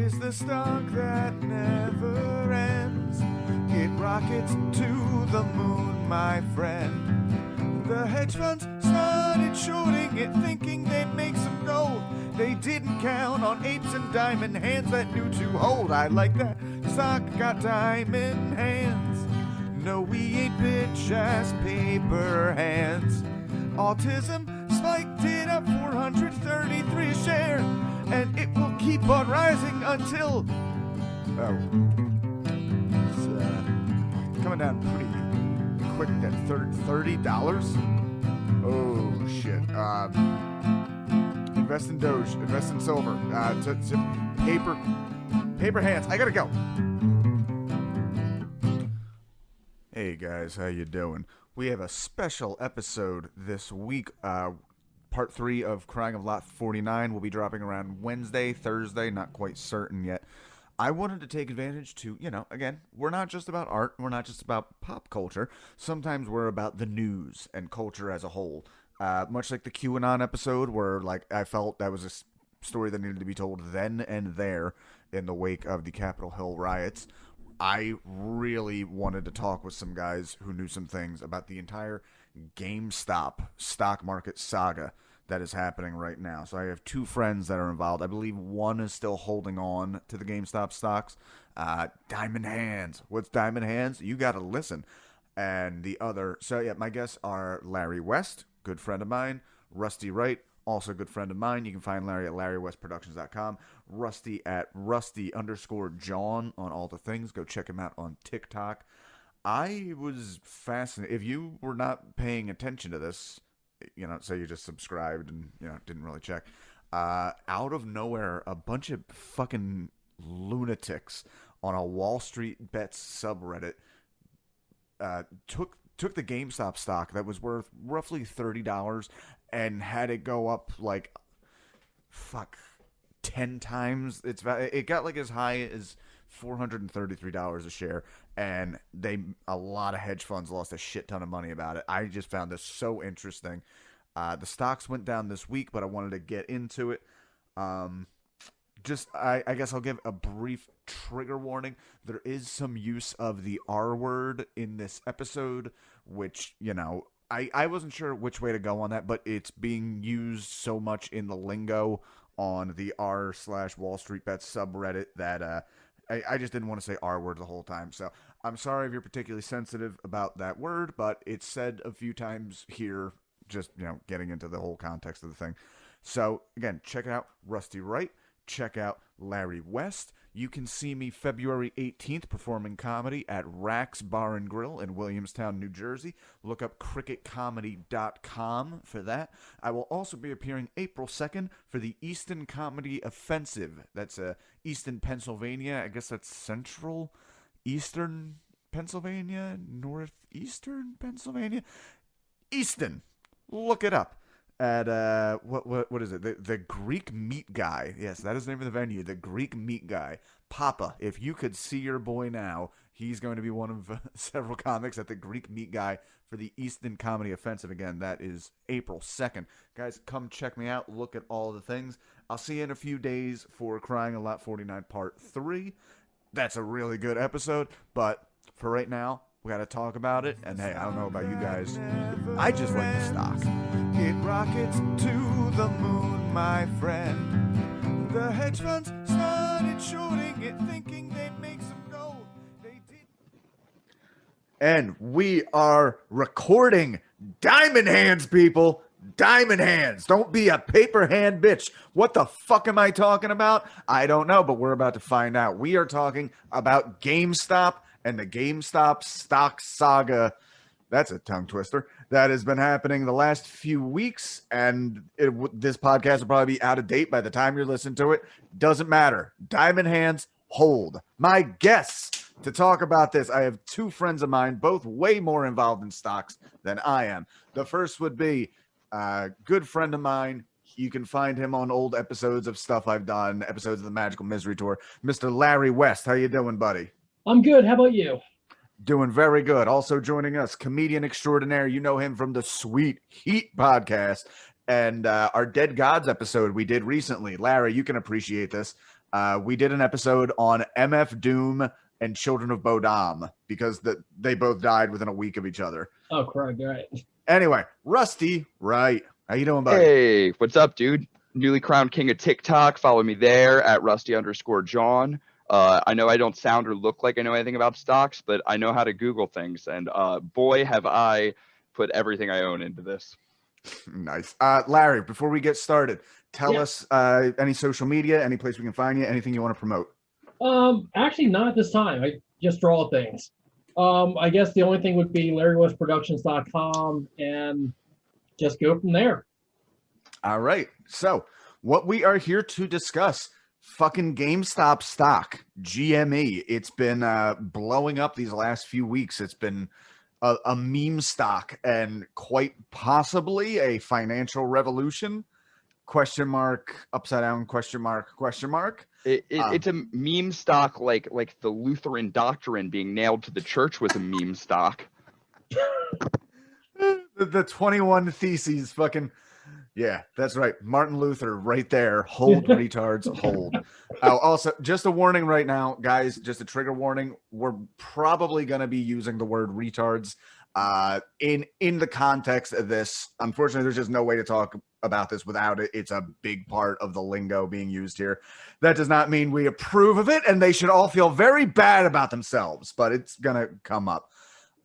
is the stock that never ends. It rockets to the moon, my friend. The hedge funds started shorting it, thinking they'd make some gold. They didn't count on apes and diamond hands that knew to hold. I like that stock got diamond hands. No, we ain't bitch-ass paper hands. Autism spiked it up 433 a share, and it will keep on rising until... Oh. It's coming down pretty quick at $30. Oh, shit. Invest in Doge. Invest in silver. Paper hands. I gotta go. Hey guys, how you doing? We have a special episode this week. Part 3 of Crying of Lot 49 will be dropping around Wednesday, Thursday, not quite certain yet. I wanted to take advantage to, again, we're not just about art, we're not just about pop culture. Sometimes we're about the news and culture as a whole. Much like the QAnon episode where, I felt that was a story that needed to be told then and there in the wake of the Capitol Hill riots. I really wanted to talk with some guys who knew some things about the entire GameStop stock market saga that is happening right now. So I have two friends that are involved. I believe one is still holding on to the GameStop stocks. Diamond Hands. What's Diamond Hands? You got to listen. And the other, my guests are Larry West, good friend of mine, Rusty Wright, also a good friend of mine. You can find Larry at LarryWestProductions.com. Rusty at Rusty_John on all the things. Go check him out on TikTok. I was fascinated. If you were not paying attention to this, say you just subscribed and, didn't really check. Out of nowhere, a bunch of fucking lunatics on a wallstreetbets subreddit took the GameStop stock that was worth roughly $30 and had it go up 10 times its value. It got as high as $433 a share, and a lot of hedge funds lost a shit ton of money about it. I just found this so interesting. The stocks went down this week, but I wanted to get into it. I guess I'll give a brief trigger warning. There is some use of the R word in this episode, which, I wasn't sure which way to go on that, but it's being used so much in the lingo on the r/Wall Street Bets subreddit that I just didn't want to say R word the whole time. So I'm sorry if you're particularly sensitive about that word, but it's said a few times here, just, getting into the whole context of the thing. So again, check out Rusty Wright. Check out Larry West. You can see me February 18th performing comedy at Rack's Bar and Grill in Williamstown, New Jersey. Look up cricketcomedy.com for that. I will also be appearing April 2nd for the Easton Comedy Offensive. That's Easton, Pennsylvania. I guess that's central Eastern Pennsylvania, northeastern Pennsylvania. Easton. Look it up. At what is it? The Greek Meat Guy. Yes, that is the name of the venue. The Greek Meat Guy. Papa, if you could see your boy now, he's going to be one of several comics at the Greek Meat Guy for the Easton Comedy Offensive. Again, that is April 2nd. Guys, come check me out. Look at all the things. I'll see you in a few days for Crying a Lot 49 Part 3. That's a really good episode, but for right now, we got to talk about it. And hey, I don't know about you guys. I just like the stock. It rockets to the moon, my friend. The hedge funds started shorting it, thinking they'd make some gold. They did. And we are recording. Diamond Hands, people. Diamond Hands. Don't be a paper hand bitch. What the fuck am I talking about? I don't know, but we're about to find out. We are talking about GameStop and the GameStop stock saga. That's a tongue twister. That has been happening the last few weeks, and this podcast will probably be out of date by the time you're listening to it. Doesn't matter. Diamond Hands hold. My guests to talk about this, I have two friends of mine, both way more involved in stocks than I am. The first would be a good friend of mine. You can find him on old episodes of stuff I've done, episodes of the Magical Misery Tour. Mr. Larry West, how you doing, buddy? I'm good. How about you? Doing very good. Also joining us, comedian extraordinaire. You know him from the Sweet Heat podcast and our Dead Gods episode we did recently. Larry, you can appreciate this. We did an episode on MF Doom and Children of Bodom because they both died within a week of each other. Oh, correct. Right. Anyway, Rusty Wright. How you doing, buddy? Hey, what's up, dude? Newly crowned king of TikTok. Follow me there at Rusty_John. I know I don't sound or look like I know anything about stocks, but I know how to Google things. And boy, have I put everything I own into this. Nice. Larry, before we get started, tell us any social media, any place we can find you, anything you want to promote. Actually, not at this time. I just draw things. I guess the only thing would be LarryWestProductions.com and just go from there. All right. So what we are here to discuss, fucking GameStop stock, GME. It's been blowing up these last few weeks. It's been a meme stock and quite possibly a financial revolution. Question mark, upside down, question mark, question mark. It's a meme stock like the Lutheran doctrine being nailed to the church was a meme stock. The 21 Theses fucking... Yeah, that's right. Martin Luther right there. Hold, retards, hold. Also, just a warning right now, guys, just a trigger warning. We're probably going to be using the word retards in the context of this. Unfortunately, there's just no way to talk about this without it. It's a big part of the lingo being used here. That does not mean we approve of it, and they should all feel very bad about themselves, but it's going to come up.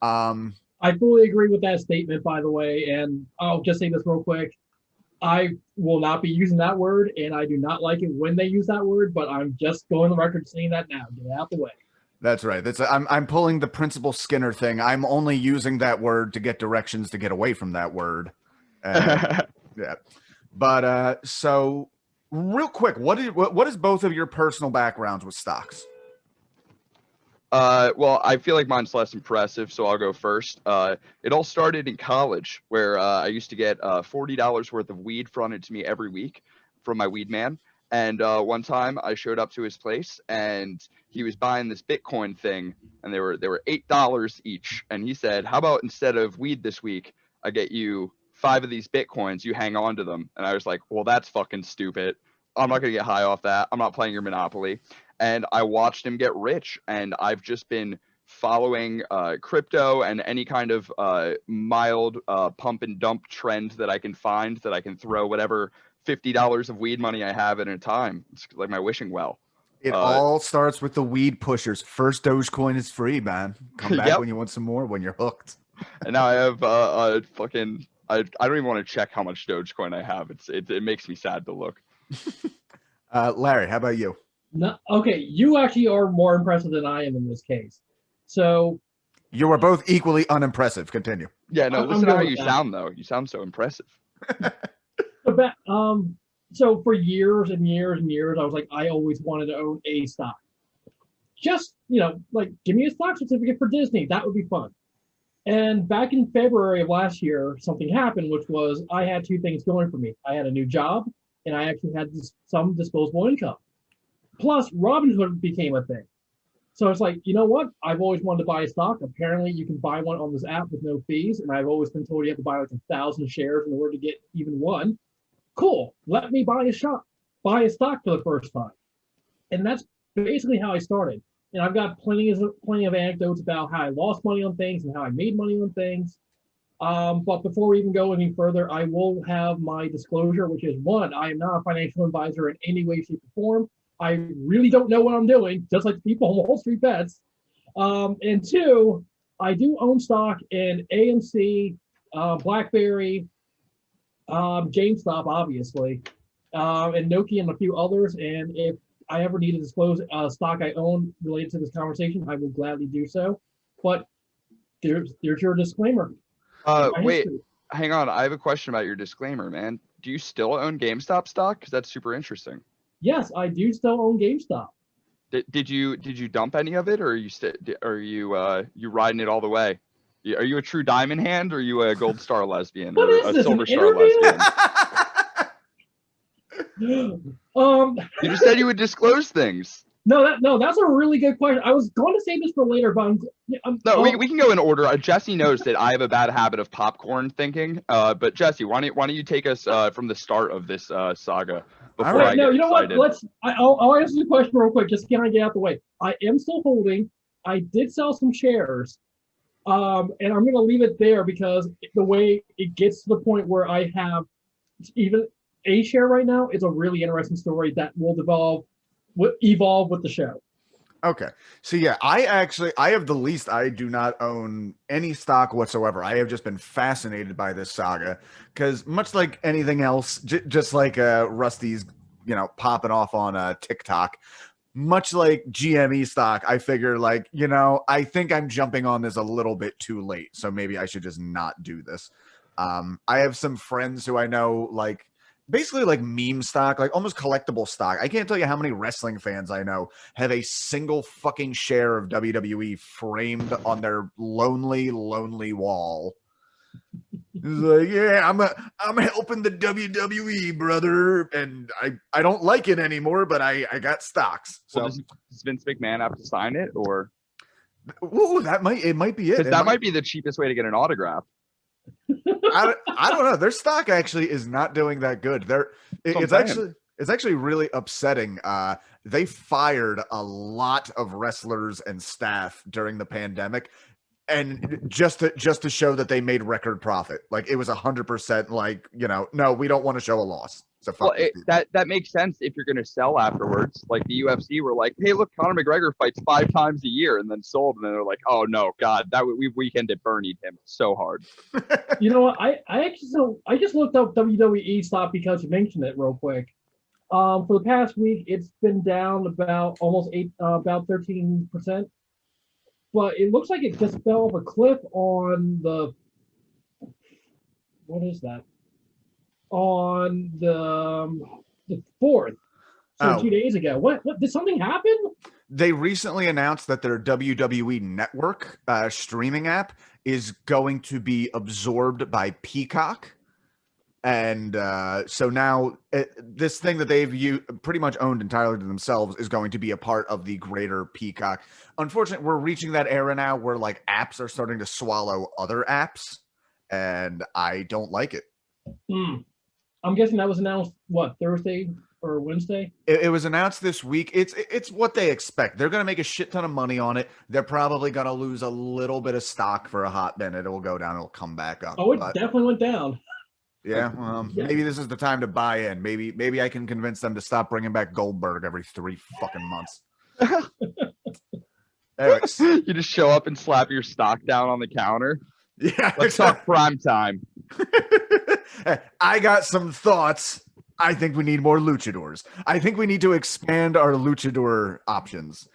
I fully agree with that statement, by the way, and I'll just say this real quick. I will not be using that word, and I do not like it when they use that word, but I'm just going on the record saying that now. Get it out the way. That's right. I'm pulling the Principal Skinner thing. I'm only using that word to get directions to get away from that word. Yeah. But so real quick, what is both of your personal backgrounds with stocks? Well, I feel like mine's less impressive, so I'll go first. It all started in college, where I used to get $40 worth of weed fronted to me every week from my weed man. And one time I showed up to his place, and he was buying this Bitcoin thing, and they were $8 each. And he said, "How about instead of weed this week, I get you 5 of these Bitcoins, you hang on to them." And I was like, "Well, that's fucking stupid. I'm not gonna get high off that. I'm not playing your Monopoly." And I watched him get rich, and I've just been following crypto and any kind of mild pump and dump trend that I can find, that I can throw whatever $50 of weed money I have at a time. It's like my wishing well. It all starts with the weed pushers. First Dogecoin is free, man. Come back when you want some more, when you're hooked. And now I have fucking... I don't even want to check how much Dogecoin I have. It makes me sad to look. Larry, how about you? No, okay, you actually are more impressive than I am in this case. So you are both equally unimpressive. Continue. Yeah, no, listen to how you sound, though. You sound so impressive. So for years and years and years, I was like, I always wanted to own a stock. Just, like, give me a stock certificate for Disney. That would be fun. And back in February of last year, something happened, which was I had 2 things going for me. I had a new job, and I actually had some disposable income. Plus, Robinhood became a thing. So it's like, you know what? I've always wanted to buy a stock. Apparently, you can buy one on this app with no fees. And I've always been told you have to buy like 1,000 shares in order to get even one. Cool. Let me buy a stock for the first time. And that's basically how I started. And I've got plenty of anecdotes about how I lost money on things and how I made money on things. But before we even go any further, I will have my disclosure, which is 1, I am not a financial advisor in any way, shape, or form. I really don't know what I'm doing, just like the people on Wall Street Bets. And 2, I do own stock in AMC, BlackBerry, GameStop, obviously, and Nokia and a few others. And if I ever need to disclose a stock I own related to this conversation, I will gladly do so. But there's your disclaimer. Wait, hang on. I have a question about your disclaimer, man. Do you still own GameStop stock? Because that's super interesting. Yes, I do still own GameStop. Did you dump any of it, or are you riding it all the way? Are you a true diamond hand, or are you a gold star lesbian, or a silver star lesbian? You just said you would disclose things. No, that's a really good question. I was going to save this for later, but we can go in order. Jesse knows that I have a bad habit of popcorn thinking. But Jesse, why don't you take us from the start of this saga? before All right. I No, get you know what? excited. I'll answer the question real quick. Just can I get out the way? I am still holding. I did sell some shares, and I'm going to leave it there because the way it gets to the point where I have even a share right now is a really interesting story that will evolve with the show. Okay. So yeah, I have the least. I do not own any stock whatsoever. I have just been fascinated by this saga because much like anything else, just like Rusty's, popping off on TikTok, much like GME stock, I figure like, I think I'm jumping on this a little bit too late. So maybe I should just not do this. I have some friends who I know like basically like meme stock, like almost collectible stock. I can't tell you how many wrestling fans I know have a single fucking share of WWE framed on their lonely, lonely wall. It's like, yeah, I'm helping the WWE, brother, and I don't like it anymore, but I got stocks. So Well, does Vince McMahon have to sign it, or ooh, it might be it. because that might be the cheapest way to get an autograph? I don't know. Their stock actually is not doing that good. It's actually really upsetting. They fired a lot of wrestlers and staff during the pandemic, and just to show that they made record profit. Like it was 100%. Like no, we don't want to show a loss. So fuck that makes sense if you're going to sell afterwards. Like the UFC were like, hey, look, Conor McGregor fights 5 times a year and then sold, and then they're like, oh no, God, we weekended Bernie him so hard. You know what? I just looked up WWE stock because you mentioned it real quick. For the past week, it's been down about almost 13%. But it looks like it just fell off a cliff on what is that? On the 4th, so 2 days ago. What did something happen? They recently announced that their WWE Network streaming app is going to be absorbed by Peacock. And so now this thing that they've pretty much owned entirely to themselves is going to be a part of the greater Peacock. Unfortunately, we're reaching that era now where like apps are starting to swallow other apps, and I don't like it. I'm guessing that was announced, Thursday or Wednesday? It was announced this week. It's what they expect. They're going to make a shit ton of money on it. They're probably going to lose a little bit of stock for a hot minute. It will go down. It'll come back up. Oh, it definitely went down. Yeah, maybe this is the time to buy in. Maybe I can convince them to stop bringing back Goldberg every 3 fucking months. Anyways. You just show up and slap your stock down on the counter. Yeah, let's talk prime time. I got some thoughts. I think we need more luchadors. I think we need to expand our luchador options.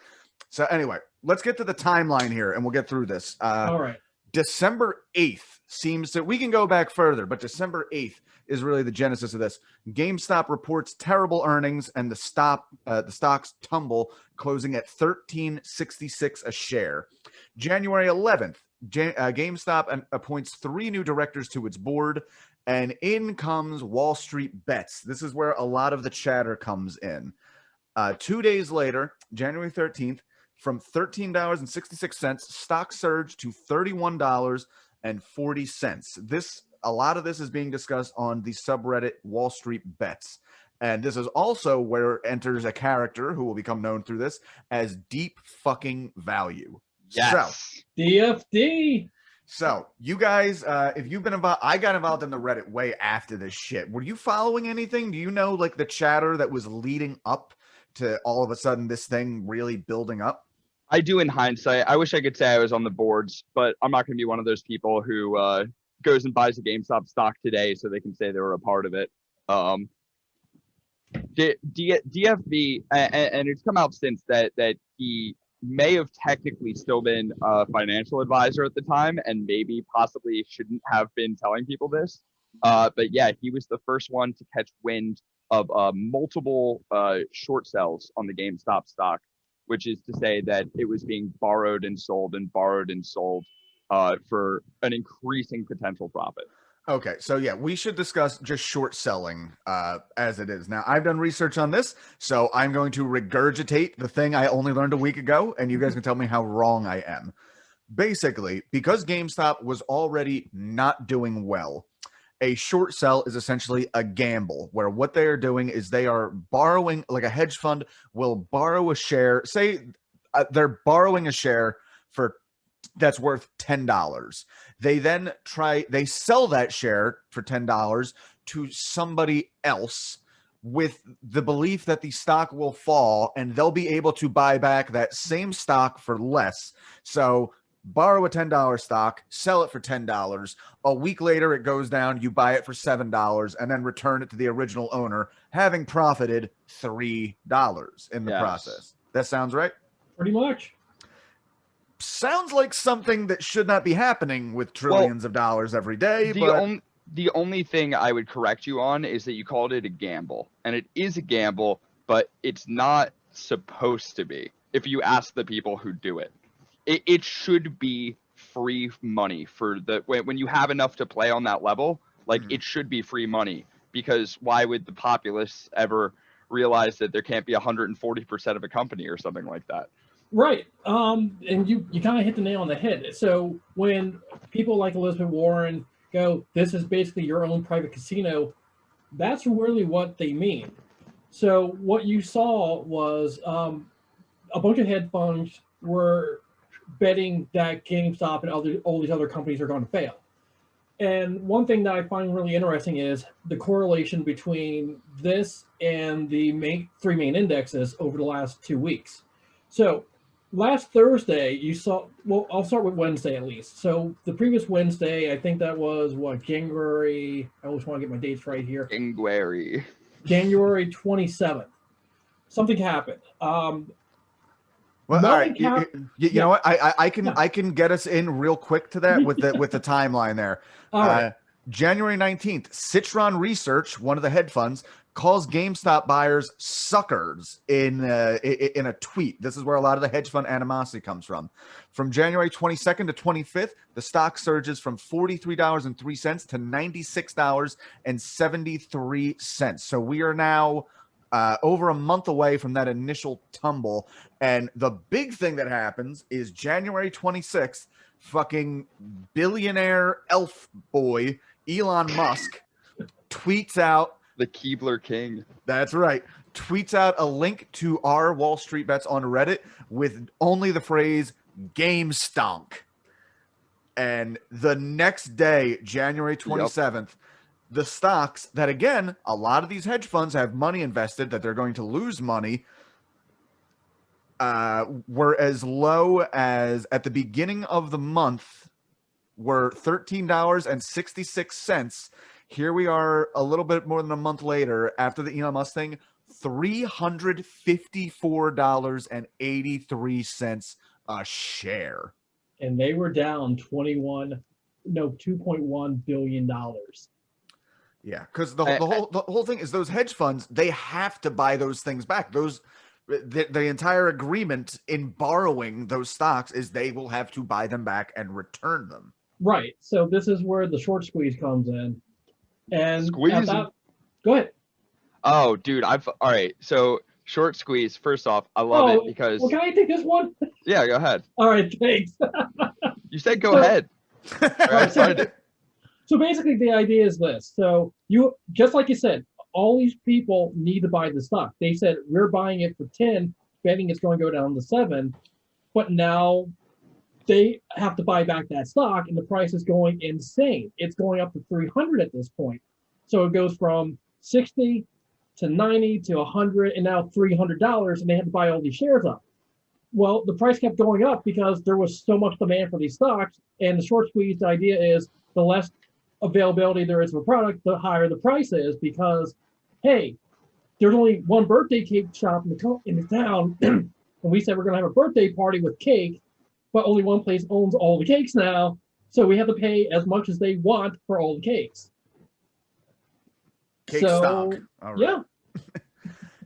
So anyway, let's get to the timeline here and we'll get through this. All right. December 8th seems that we can go back further, but December 8th is really the genesis of this. GameStop reports terrible earnings and the stocks tumble, closing at $13.66 a share. January 11th, GameStop appoints 3 new directors to its board, and in comes Wall Street Bets. This is where a lot of the chatter comes in. 2 days later, January 13th, from $13.66, stock surged to $31.40. A lot of this is being discussed on the subreddit Wall Street Bets. And this is also where enters a character who will become known through this as Deep Fucking Value. Yes. So, DFD. So you guys, if you've been involved, I got involved in the Reddit way after this shit. Were you following anything? Do you know like the chatter that was leading up to all of a sudden this thing really building up? I do in hindsight. I wish I could say I was on the boards, but I'm not going to be one of those people who goes and buys a GameStop stock today so they can say they were a part of it. DFV, and it's come out since that he may have technically still been a financial advisor at the time and maybe possibly shouldn't have been telling people this. But yeah, he was the first one to catch wind of multiple short sells on the GameStop stock, which is to say that it was being borrowed and sold for an increasing potential profit. Okay, so yeah, we should discuss just short selling as it is. Now, I've done research on this, so I'm going to regurgitate the thing I only learned a week ago, and you guys can tell me how wrong I am. Basically, because GameStop was already not doing well, A short sell is essentially a gamble where what they are doing is they are borrowing, like a hedge fund will borrow a share. Say they're borrowing a share for that's worth $10. They sell that share for $10 to somebody else with the belief that the stock will fall and they'll be able to buy back that same stock for less. So borrow a $10 stock, sell it for $10. A week later, it goes down. You buy it for $7 and then return it to the original owner, having profited $3 in the process. That sounds right? Pretty much. Sounds like something that should not be happening with trillions of dollars every day. The only thing I would correct you on is that you called it a gamble. And it is a gamble, but it's not supposed to be if you ask the people who do it. It should be free money for when you have enough to play on that level. Like it should be free money, because why would the populace ever realize that there can't be 140% of a company or something like that? Right. And you kind of hit the nail on the head. So when people like Elizabeth Warren go, this is basically your own private casino, that's really what they mean. So what you saw was a bunch of hedge funds were betting that GameStop and all these other companies are going to fail. And one thing that I find really interesting is the correlation between this and the three main indexes over the last 2 weeks. So last Thursday, you saw, well, I'll start with Wednesday at least. So the previous Wednesday, I think that was January, I always want to get my dates right here. January 27th. Something happened. Well, all right. You know what? I can get us in real quick to that with the timeline there. All right. January 19th, Citron Research, one of the hedge funds, calls GameStop buyers suckers in a tweet. This is where a lot of the hedge fund animosity comes from. From January 22nd to 25th, the stock surges from $43.03 to $96.73. So we are now over a month away from that initial tumble. And the big thing that happens is January 26th, fucking billionaire elf boy Elon Musk tweets out, the Keebler King. That's right. Tweets out a link to our Wall Street Bets on Reddit with only the phrase GameStonk. And the next day, January 27th, the stocks that, again, a lot of these hedge funds have money invested that they're going to lose money, were as low as at the beginning of the month were $13.66. Here we are a little bit more than a month later after the Elon Musk thing, $354.83 a share. And they were down $2.1 billion. Yeah, because the whole thing is those hedge funds, they have to buy those things back. The entire agreement in borrowing those stocks is they will have to buy them back and return them. Right. So this is where the short squeeze comes in. And squeeze. Go ahead. Oh, dude, all right. So short squeeze. First off, I love it because. Well, can I take this one? Yeah, go ahead. All right, thanks. You said go ahead. All right, so basically, the idea is this. So you, just like you said, all these people need to buy the stock. They said we're buying it for 10, betting it's going to go down to 7, but now they have to buy back that stock, and the price is going insane. It's going up to 300 at this point. So it goes from 60 to 90 to 100, and now $300, and they have to buy all these shares up. Well, the price kept going up because there was so much demand for these stocks, and the short squeeze idea is the less availability there is of a product, the higher the price is, because, hey, there's only one birthday cake shop in the town, and we said we're going to have a birthday party with cake, but only one place owns all the cakes now, so we have to pay as much as they want for all the cakes. Cake stock. All right. Yeah.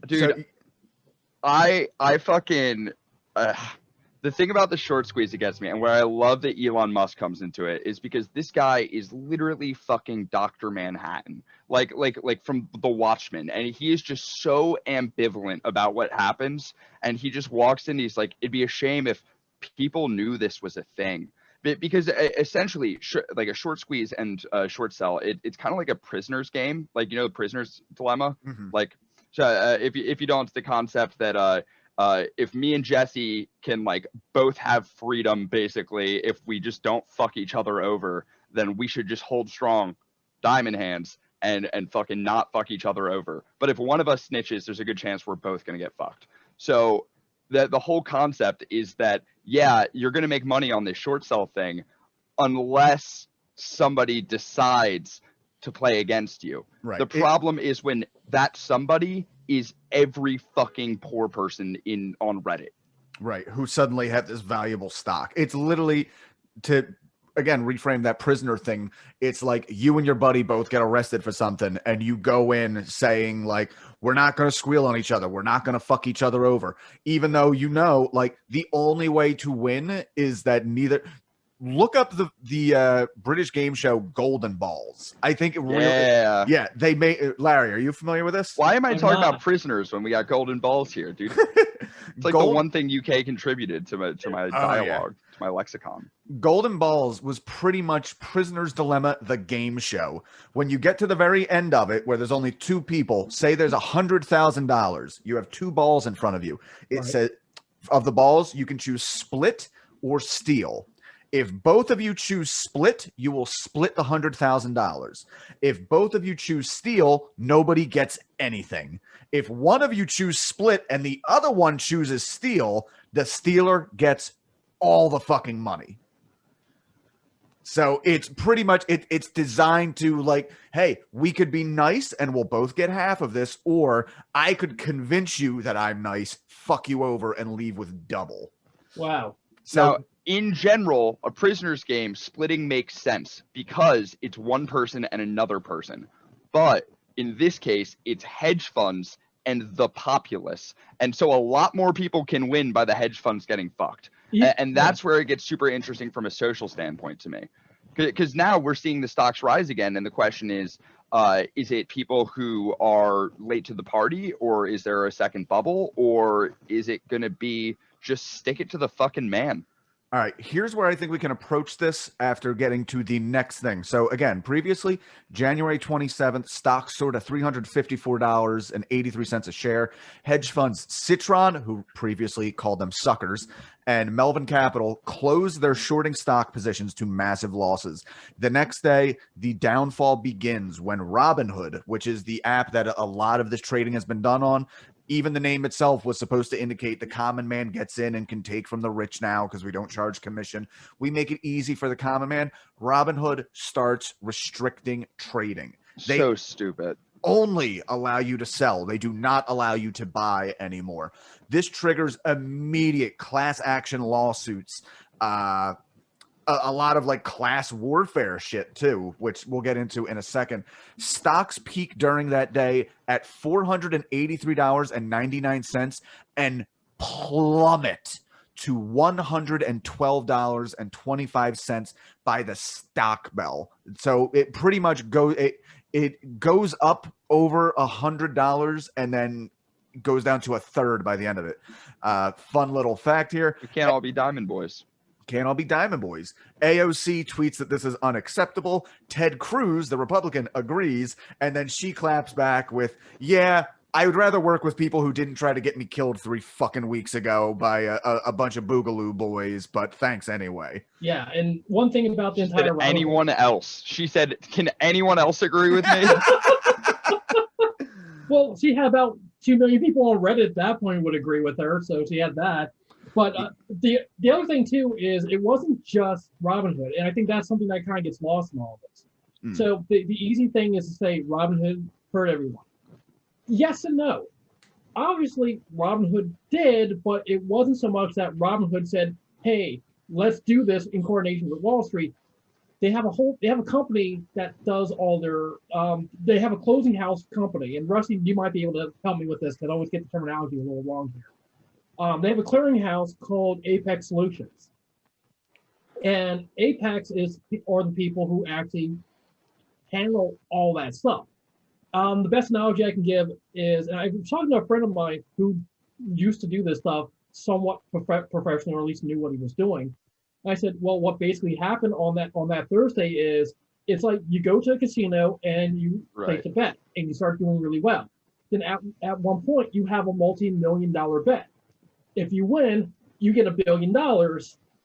Dude, so, I fucking... the thing about the short squeeze that gets me, and where I love that Elon Musk comes into it, is because this guy is literally fucking Dr. Manhattan, like from The Watchmen, and he is just so ambivalent about what happens, and he just walks in, he's like, it'd be a shame if people knew this was a thing. Because essentially, like a short squeeze and a short sell, it's kind of like a prisoner's game, like the prisoner's dilemma. Mm-hmm. Like, so if you don't, it's the concept that if me and Jesse can like both have freedom, basically, if we just don't fuck each other over, then we should just hold strong, diamond hands, and fucking not fuck each other over. But if one of us snitches, there's a good chance we're both gonna get fucked. So the whole concept is that, yeah, you're going to make money on this short sell thing unless somebody decides to play against you. Right. The problem is when that somebody is every fucking poor person on Reddit. Right. Who suddenly had this valuable stock. It's literally, to again reframe that prisoner thing, it's like you and your buddy both get arrested for something and you go in saying like, we're not going to squeal on each other, we're not going to fuck each other over, even though like the only way to win is that neither. Look up the British game show Golden Balls. I think it really, yeah, they made. Larry, are you familiar with this? Why am I talking about prisoners when we got golden balls here, dude? It's like the one thing UK contributed to my dialogue, to my lexicon. Golden Balls was pretty much Prisoner's Dilemma, the game show. When you get to the very end of it, where there's only two people, say there's $100,000, you have two balls in front of you. It says of the balls, you can choose split or steal. If both of you choose split, you will split the $100,000. If both of you choose steal, nobody gets anything. If one of you choose split and the other one chooses steal, the stealer gets all the fucking money. So it's pretty much, it's designed to like, hey, we could be nice and we'll both get half of this, or I could convince you that I'm nice, fuck you over, and leave with double. Wow. So now, in general, a prisoner's game, splitting makes sense because it's one person and another person. But in this case, it's hedge funds and the populace. And so a lot more people can win by the hedge funds getting fucked. Yeah. And that's where it gets super interesting from a social standpoint to me. Because now we're seeing the stocks rise again. And the question is it people who are late to the party, or is there a second bubble, or is it going to be just stick it to the fucking man? All right, here's where I think we can approach this after getting to the next thing. So again, previously, January 27th, stocks soared to $354.83 a share. Hedge funds Citron, who previously called them suckers, and Melvin Capital closed their shorting stock positions to massive losses. The next day, the downfall begins when Robinhood, which is the app that a lot of this trading has been done on, even the name itself was supposed to indicate the common man gets in and can take from the rich now because we don't charge commission. We make it easy for the common man. Robinhood starts restricting trading. They so stupid. Only allow you to sell. They do not allow you to buy anymore. This triggers immediate class action lawsuits. A lot of like class warfare shit too, which we'll get into in a second. Stocks peak during that day at $483.99 and plummet to $112.25 by the stock bell. So it pretty much it goes up over $100 and then goes down to a third by the end of it. Fun little fact here. We can't all be diamond boys. Can't all be diamond boys. AOC tweets that this is unacceptable. Ted Cruz, the Republican, agrees. And then she claps back with, yeah, I would rather work with people who didn't try to get me killed 3 fucking weeks ago by a bunch of boogaloo boys, but thanks anyway. Yeah, and one thing about the entire Robinhood, anyone else? She said, can anyone else agree with me? Well, she had about 2 million people on Reddit at that point would agree with her, so she had that. But the other thing, too, is it wasn't just Robinhood. And I think that's something that kind of gets lost in all of this. So the easy thing is to say Robinhood hurt everyone. Yes and no. Obviously, Robinhood did, but it wasn't so much that Robinhood said, hey, let's do this in coordination with Wall Street. They have a company that does all their, they have a closing house company. And Rusty, you might be able to help me with this because I always get the terminology a little wrong here. They have a clearinghouse called Apex Solutions. And Apex are the people who actually handle all that stuff. The best analogy I can give is, and I was talking to a friend of mine who used to do this stuff somewhat professionally, or at least knew what he was doing. I said, well, what basically happened on that Thursday is it's like you go to a casino and you place a bet and you start doing really well. Then at one point you have a multi-million-dollar bet. If you win, you get $1 billion.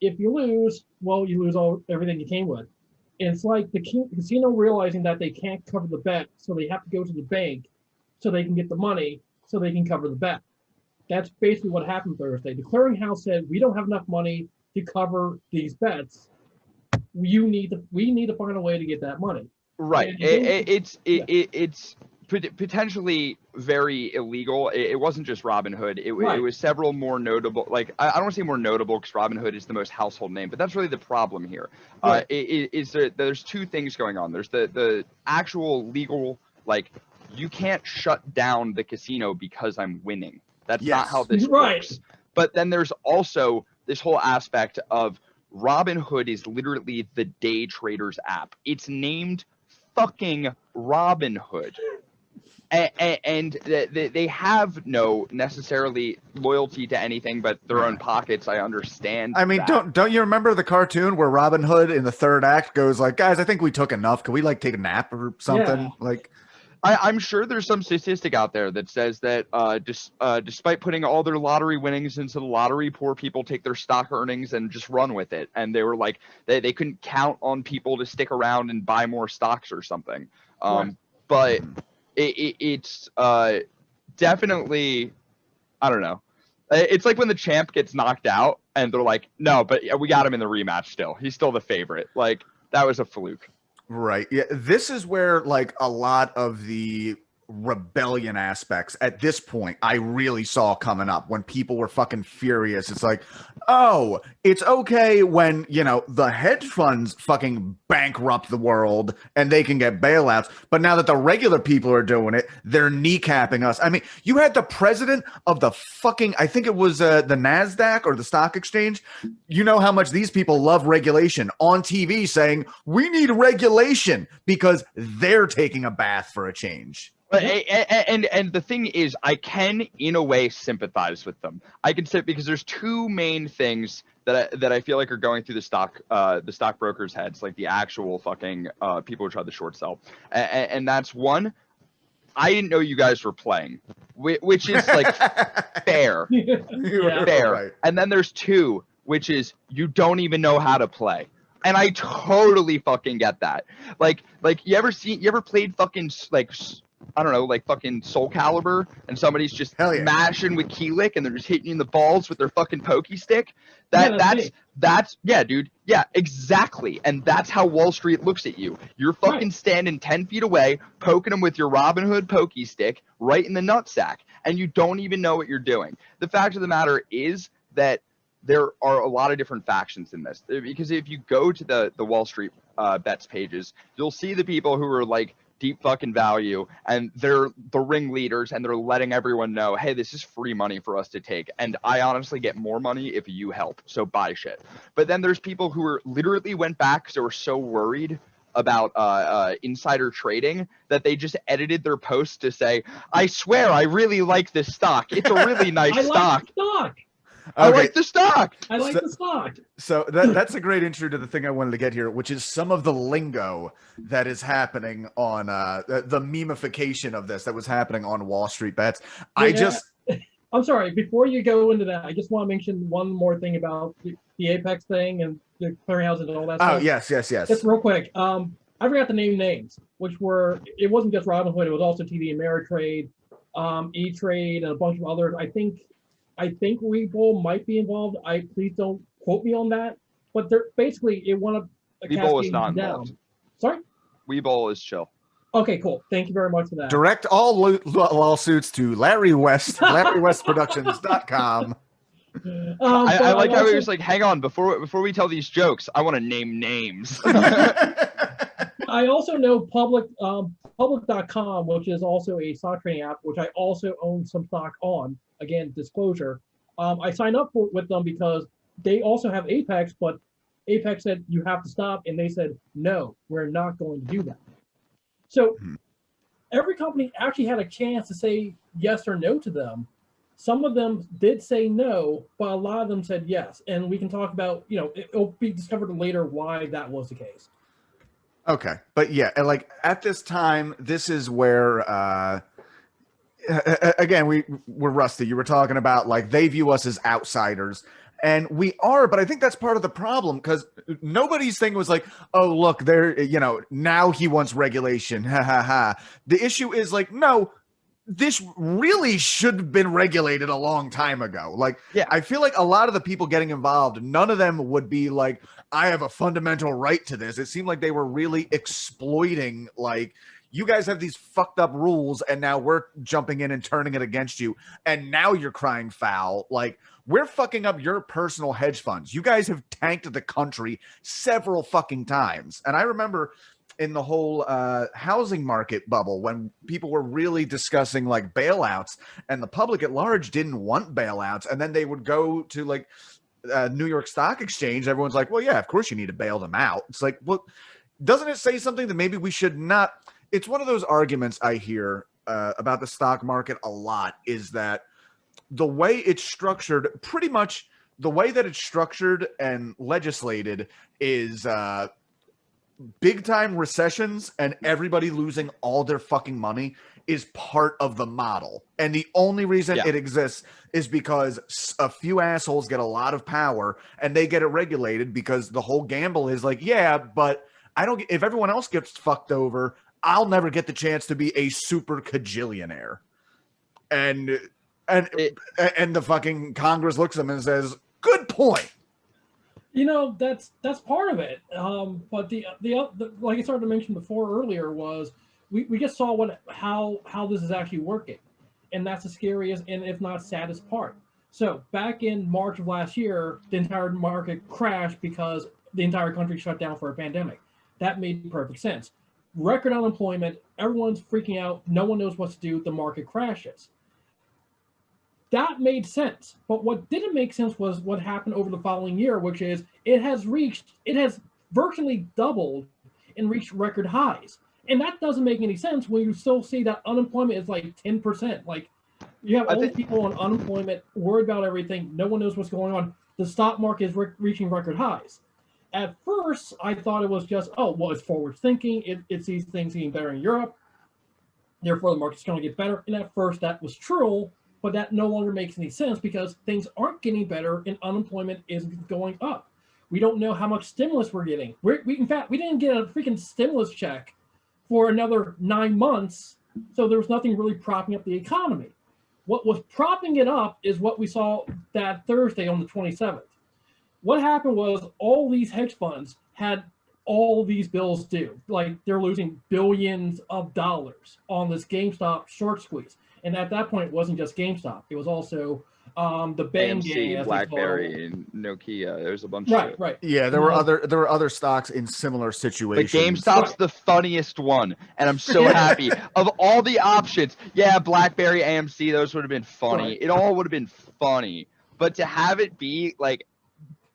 If you lose, well, you lose everything you came with. And it's like the casino realizing that they can't cover the bet, so they have to go to the bank so they can get the money so they can cover the bet. That's basically what happened Thursday. The clearinghouse said, we don't have enough money to cover these bets. We need to find a way to get that money. Right. It's potentially very illegal. It wasn't just Robinhood. It was several more notable. Like I don't want to say more notable because Robinhood is the most household name, but that's really the problem here. Right. There's two things going on. There's the actual legal, like, you can't shut down the casino because I'm winning. That's not how this works. But then there's also this whole aspect of Robinhood is literally the day traders app. It's named fucking Robinhood. And they have no necessarily loyalty to anything but their own pockets. I understand. I mean, don't you remember the cartoon where Robin Hood in the third act goes like, "Guys, I think we took enough. Can we like take a nap or something?" Yeah. Like, I'm sure there's some statistic out there that says that despite putting all their lottery winnings into the lottery, poor people take their stock earnings and just run with it. And they were like, they couldn't count on people to stick around and buy more stocks or something. But it's definitely, I don't know. It's like when the champ gets knocked out and they're like, no, but we got him in the rematch still. He's still the favorite. Like, that was a fluke. right. Yeah. This is where like a lot of the rebellion aspects at this point I really saw coming up when people were fucking furious. It's like, oh, it's okay when, you know, the hedge funds fucking bankrupt the world and they can get bailouts, but now that the regular people are doing it, they're kneecapping us. I mean, you had the president of the fucking, I think it was the NASDAQ or the stock exchange. You know how much these people love regulation on TV saying we need regulation because they're taking a bath for a change. And the thing is, I can in a way sympathize with them. I can say because there's two main things that I feel like are going through the stockbrokers' heads, like the actual fucking people who try to short sell, and that's one. I didn't know you guys were playing, which is like fair, fair. Right. And then there's two, which is you don't even know how to play. And I totally fucking get that. Like you ever played fucking like, I don't know, like fucking Soul Calibur, and somebody's just mashing with Keylink and they're just hitting you in the balls with their fucking pokey stick. That's yeah, dude. Yeah, exactly. And that's how Wall Street looks at you. You're fucking standing 10 feet away, poking them with your Robinhood pokey stick right in the nutsack, and you don't even know what you're doing. The fact of the matter is that there are a lot of different factions in this, because if you go to the Wall Street bets pages, you'll see the people who are like deep fucking value, and they're the ringleaders, and they're letting everyone know, hey, this is free money for us to take, and I honestly get more money if you help, so buy shit. But then there's people who are literally went back because they were so worried about insider trading that they just edited their post to say, I swear I really like this stock. It's a really nice stock. I like the stock. I like the stock. So that's a great intro to the thing I wanted to get here, which is some of the lingo that is happening on the memification of this that was happening on Wall Street Bets. I'm sorry. Before you go into that, I just want to mention one more thing about the Apex thing and the clearinghouse and all that stuff. Oh, yes. Just real quick. I forgot to name names, which were, it wasn't just Robinhood, it was also TD Ameritrade, E-Trade, and a bunch of others. I think Webull might be involved. Please don't quote me on that. But they're basically, it wanted a Webull is not involved. Sorry? Webull is chill. Okay, cool. Thank you very much for that. Direct all lawsuits to Larry West, LarryWestProductions.com. I like how he was like, hang on, before we tell these jokes, I want to name names. I also know public.com, which is also a stock trading app, which I also own some stock on. Again, disclosure. I signed up with them because they also have Apex, but Apex said you have to stop, and they said, no, we're not going to do that. So every company actually had a chance to say yes or no to them, Some of them did say no, but a lot of them said yes. And we can talk about, it'll be discovered later why that was the case. Okay. But yeah, like at this time, this is where, again, we're Rusty. You were talking about like they view us as outsiders. And we are, but I think that's part of the problem because nobody's thing was like, oh, look, there, now he wants regulation. Ha ha ha. The issue is like, no, this really should have been regulated a long time ago. Like, Yeah. I feel like a lot of the people getting involved, none of them would be like, I have a fundamental right to this. It seemed like they were really exploiting, like, you guys have these fucked up rules and now we're jumping in and turning it against you. And now you're crying foul. Like, we're fucking up your personal hedge funds. You guys have tanked the country several fucking times. And I remember in the whole housing market bubble when people were really discussing like bailouts and the public at large didn't want bailouts. And then they would go to like New York Stock Exchange. Everyone's like, well, yeah, of course you need to bail them out. It's like, well, doesn't it say something that maybe we should not? It's one of those arguments I hear about the stock market a lot is that the way it's structured, pretty much the way that it's structured and legislated is big time recessions and everybody losing all their fucking money is part of the model. And the only reason it exists is because a few assholes get a lot of power and they get it regulated because the whole gamble is like, yeah, but if everyone else gets fucked over, I'll never get the chance to be a super cajillionaire. And the fucking Congress looks at them and says, good point. That's part of it. But the like I started to mention before earlier was we just saw how this is actually working, and that's the scariest and if not saddest part. So back in March of last year, the entire market crashed because the entire country shut down for a pandemic. That made perfect sense. Record unemployment, everyone's freaking out, no one knows what to do, the market crashes. That made sense. But what didn't make sense was what happened over the following year, which is it has virtually doubled and reached record highs. And that doesn't make any sense when you still see that unemployment is like 10%. Like you have all these people on unemployment, worried about everything, no one knows what's going on. The stock market is reaching record highs. At first, I thought it was just, it's forward thinking. It sees things getting better in Europe. Therefore, the market's going to get better. And at first, that was true. But that no longer makes any sense because things aren't getting better and unemployment is going up. We don't know how much stimulus we're getting. In fact, we didn't get a freaking stimulus check for another 9 months, so there was nothing really propping up the economy. What was propping it up is what we saw that Thursday on the 27th. What happened was all these hedge funds had all these bills due. Like they're losing billions of dollars on this GameStop short squeeze. And at that point, it wasn't just GameStop. It was also the Bang Gang, BlackBerry, and Nokia. There's a bunch of right. Yeah, there were other stocks in similar situations. But GameStop's the funniest one, and I'm so happy. Of all the options, BlackBerry, AMC, those would have been funny. Right. It all would have been funny. But to have it be like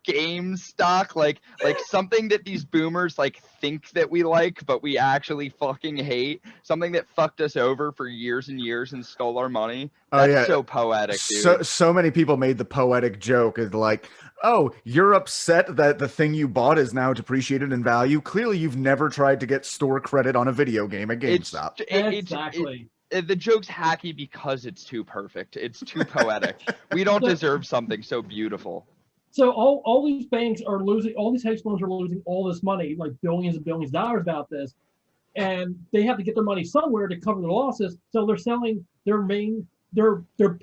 GameStop, like something that these boomers like think that we like, but we actually fucking hate, something that fucked us over for years and years and stole our money. That's so poetic, dude. So many people made the poetic joke is like, oh, you're upset that the thing you bought is now depreciated in value. Clearly, you've never tried to get store credit on a video game at GameStop. Exactly. The joke's hacky because it's too perfect. It's too poetic. We don't deserve something so beautiful. So all these banks are losing, all these hedge funds are losing all this money, like billions and billions of dollars about this, and they have to get their money somewhere to cover their losses. So they're selling their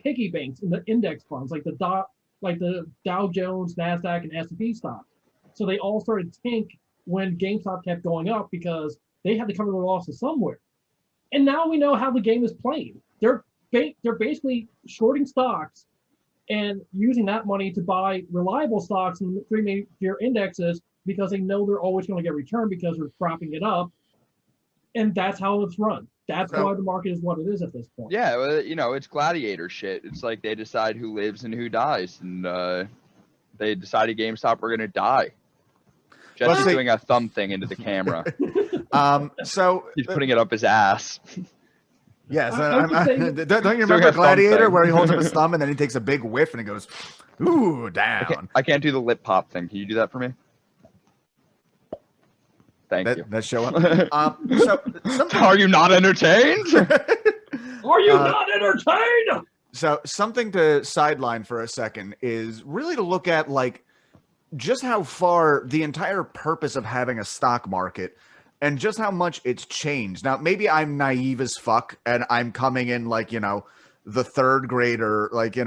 piggy banks in the index funds, like the Dow Jones, Nasdaq, and S&P stocks. So they all started to tank when GameStop kept going up because they had to cover their losses somewhere. And now we know how the game is played. They're basically shorting stocks and using that money to buy reliable stocks in three major indexes because they know they're always going to get returned because they're propping it up. And that's how it's run. That's why the market is what it is at this point. Yeah, well, it's gladiator shit. It's like they decide who lives and who dies. And they decided GameStop were going to die. Jesse's doing a thumb thing into the camera. So he's putting it up his ass. Yes, I would just say, don't you So we remember have thumb Gladiator thing. where he holds up his thumb and then he takes a big whiff and it goes, ooh, down. I can't do the lip pop thing. Can you do that for me? Thank you. That's showing. So something. Are you not entertained? are you not entertained? So something to sideline for a second is really to look at like just how far the entire purpose of having a stock market and just how much it's changed. Now, maybe I'm naive as fuck and I'm coming in like, the third grader, like,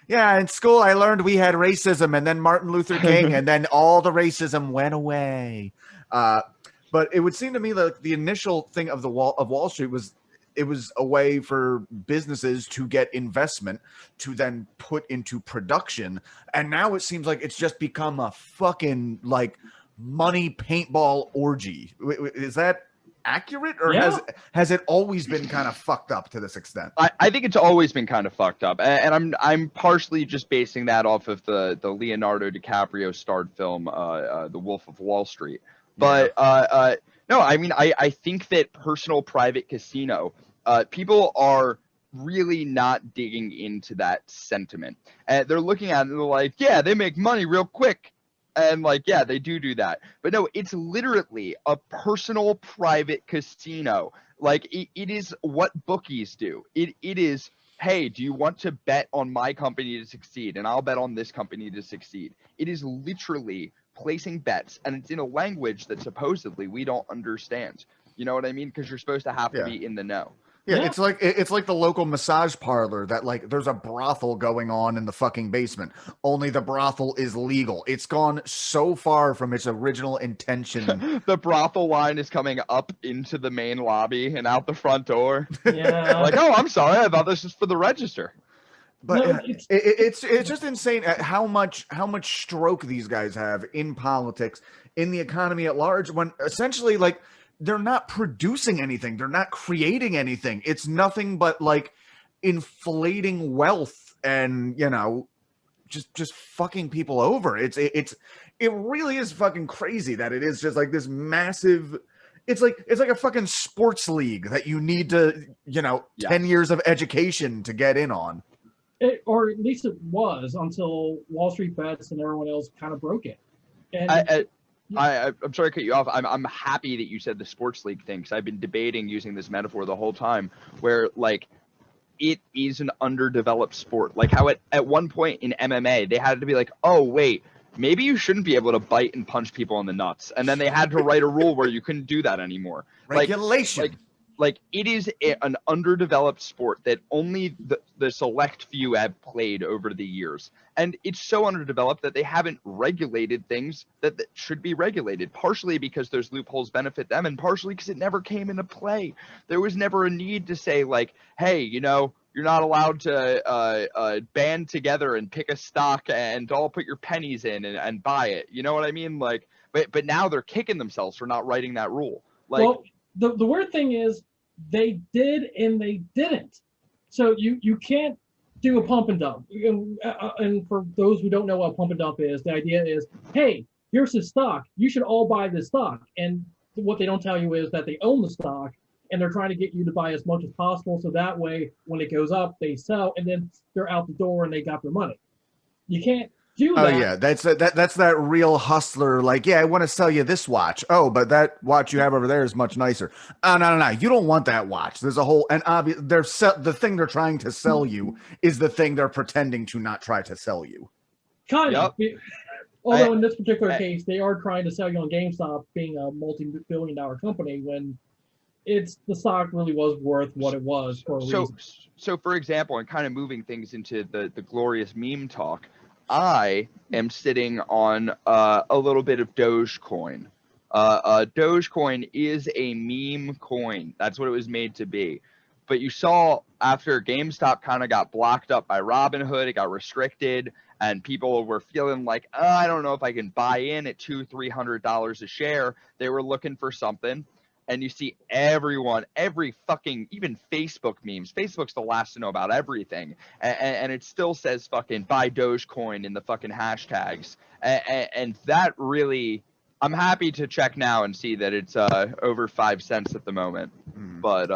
yeah, in school I learned we had racism and then Martin Luther King and then all the racism went away. But it would seem to me like the initial thing of Wall Street was it was a way for businesses to get investment to then put into production. And now it seems like it's just become a fucking like money paintball orgy. Is that accurate, or has it always been kind of fucked up to this extent? I think it's always been kind of fucked up, and I'm partially just basing that off of the Leonardo DiCaprio starred film, The Wolf of Wall Street. But no, I mean I think that personal private casino, people are really not digging into that sentiment, and they're looking at it and they're like, yeah, they make money real quick. And like, yeah, they do that. But no, it's literally a personal private casino. Like it is what bookies do. It is, hey, do you want to bet on my company to succeed? And I'll bet on this company to succeed. It is literally placing bets, and it's in a language that supposedly we don't understand. You know what I mean? Because you're supposed to have to be in the know. Yeah, it's like the local massage parlor that like there's a brothel going on in the fucking basement. Only the brothel is legal. It's gone so far from its original intention. The brothel line is coming up into the main lobby and out the front door. Yeah. Like, oh, I'm sorry, I thought this was for the register. But no, it's just insane at how much stroke these guys have in politics, in the economy at large, when essentially like they're not producing anything. They're not creating anything. It's nothing but like inflating wealth and, just fucking people over. It really is fucking crazy that it is just like this massive, it's like a fucking sports league that you need to, 10 years of education to get in on. Or at least it was until Wall Street Bets and everyone else kind of broke it. And I'm sorry to cut you off. I'm happy that you said the sports league thing, because I've been debating using this metaphor the whole time, where like it is an underdeveloped sport. Like how at one point in MMA they had to be like, oh wait, maybe you shouldn't be able to bite and punch people in the nuts, and then they had to write a rule where you couldn't do that anymore. Regulation. Like it is an underdeveloped sport that only the select few have played over the years. And it's so underdeveloped that they haven't regulated things that should be regulated, partially because those loopholes benefit them and partially because it never came into play. There was never a need to say like, hey, you're not allowed to band together and pick a stock and all put your pennies in and buy it. You know what I mean? Like, but now they're kicking themselves for not writing that rule. Like, well, the weird thing is they did and they didn't. So you can't do a pump and dump. And for those who don't know what a pump and dump is, the idea is, hey, here's the stock. You should all buy this stock. And what they don't tell you is that they own the stock and they're trying to get you to buy as much as possible. So that way, when it goes up, they sell and then they're out the door and they got their money. You can't do that. Oh yeah, that's that real hustler. Like, yeah, I want to sell you this watch. Oh, but that watch you have over there is much nicer. Oh no, you don't want that watch. There's a whole and obvious. The thing they're trying to sell you is the thing they're pretending to not try to sell you. Kind of. Although in this particular case, they are trying to sell you on GameStop being a multi-billion-dollar company when the stock really was worth what it was for a reason. So for example, and kind of moving things into the glorious meme talk, I am sitting on a little bit of Dogecoin. Dogecoin is a meme coin. That's what it was made to be. But you saw after GameStop kind of got blocked up by Robinhood, it got restricted, and people were feeling like, I don't know if I can buy in at $200-300 a share. They were looking for something. And you see every fucking, even Facebook memes. Facebook's the last to know about everything. And it still says fucking buy Dogecoin in the fucking hashtags. And that really, I'm happy to check now and see that it's over 5 cents at the moment. But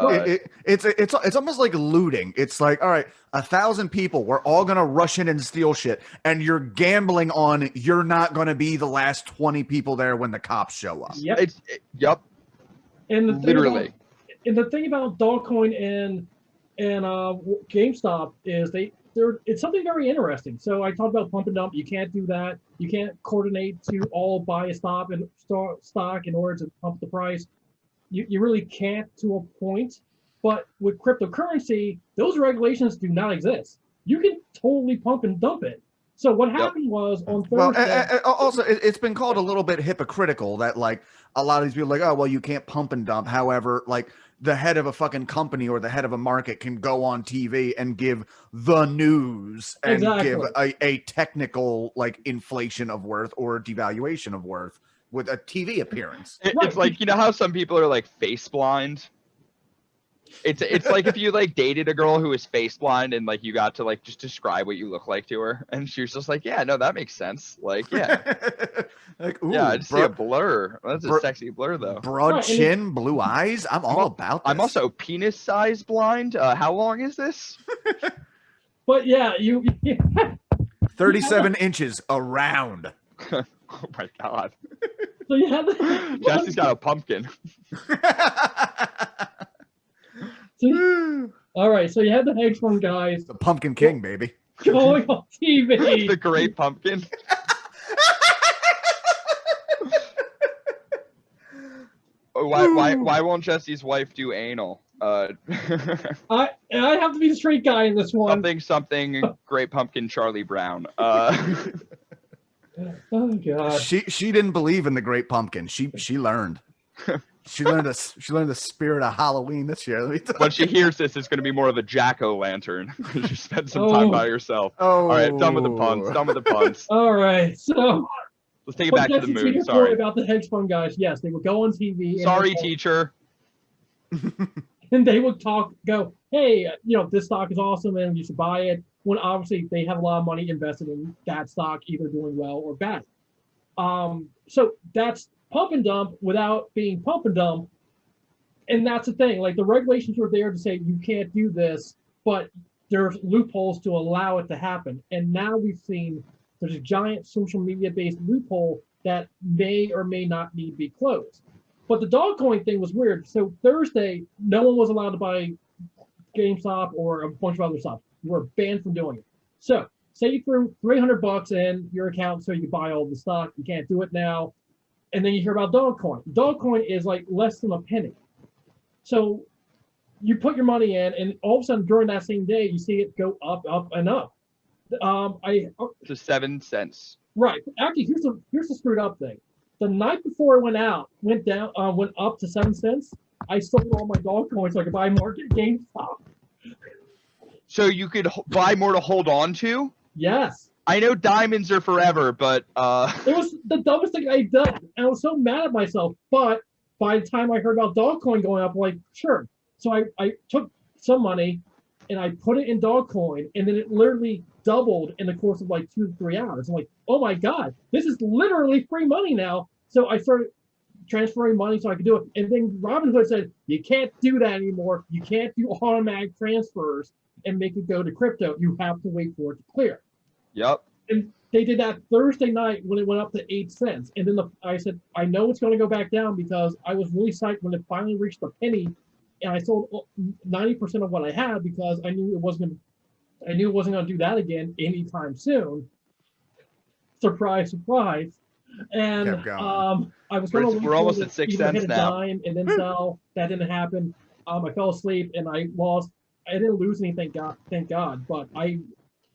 it's almost like looting. It's like, all right, 1,000 people, we're all gonna rush in and steal shit, and you're gambling on you're not gonna be the last 20 people there when the cops show up. Yep. Yep. And the Literally. The thing about Dogcoin and GameStop is it's something very interesting. So I talked about pump and dump. You can't do that. You can't coordinate to all buy a stock in order to pump the price. You really can't to a point. But with cryptocurrency, those regulations do not exist. You can totally pump and dump it. So what happened was on Thursday. Well, also, it's been called a little bit hypocritical that like a lot of these people are like, oh, well, you can't pump and dump. However, like the head of a fucking company or the head of a market can go on TV and give the news and give a technical like inflation of worth or devaluation of worth with a TV appearance. It's like, you know how some people are like face blind? It's like if you like dated a girl who was face blind and like you got to like just describe what you look like to her and she was just like, yeah, no, that makes sense. Like, yeah. Like, ooh, yeah, I just see a blur. That's a sexy blur though. Broad chin, blue eyes. I'm all about this. I'm also penis size blind. How long is this? But yeah, 37 inches around. Oh my god. So you have Jesse's got a pumpkin. All right, so you had the hedge fund guys. The Pumpkin King, baby. Going on TV. The Great Pumpkin. Why won't Jesse's wife do anal? I have to be the straight guy in this one. Something Great Pumpkin Charlie Brown. Oh god. She didn't believe in the Great Pumpkin. She learned. She learned the spirit of Halloween this year. When she hears this, it's going to be more of a jack-o'-lantern. She spent some time by herself. Oh. All right, done with the puns. All right, so let's take it back to the moon. Sorry about the hedge fund guys. Yes, they would go on TV. Sorry, teacher. And they would go, hey, this stock is awesome and you should buy it. When obviously they have a lot of money invested in that stock, either doing well or bad. So that's pump and dump without being pump and dump. And that's the thing, like the regulations were there to say you can't do this, but there's loopholes to allow it to happen. And now we've seen there's a giant social media based loophole that may or may not need to be closed. But the Dogcoin thing was weird. So Thursday, no one was allowed to buy GameStop or a bunch of other stuff. You were banned from doing it. So say you threw $300 in your account so you could buy all the stock. You can't do it now. And then you hear about Dogcoin. Dogcoin is like less than a penny. So you put your money in, and all of a sudden during that same day, you see it go up, up, and up. To 7 cents. Right. Actually, here's the screwed up thing. The night before it went up to 7 cents. I sold all my Dogcoin so I could buy more at GameStop. So you could buy more to hold on to? Yes. I know diamonds are forever, but it was the dumbest thing I'd done. And I was so mad at myself. But by the time I heard about Dogcoin going up, I'm like, sure. So I took some money and I put it in Dogcoin, and then it literally doubled in the course of like 2 to 3 hours. I'm like, oh my god, this is literally free money now. So I started transferring money so I could do it. And then Robinhood said, you can't do that anymore. You can't do automatic transfers and make it go to crypto. You have to wait for it to clear. Yep. And they did that Thursday night when it went up to 8 cents. And then I said, I know it's going to go back down because I was really psyched when it finally reached a penny. And I sold 90% of what I had because I knew it wasn't going to do that again anytime soon. Surprise, surprise. And I was going to we're almost at 6 cents now. Dime and then sell. That didn't happen. I fell asleep and I lost. I didn't lose anything, thank God. But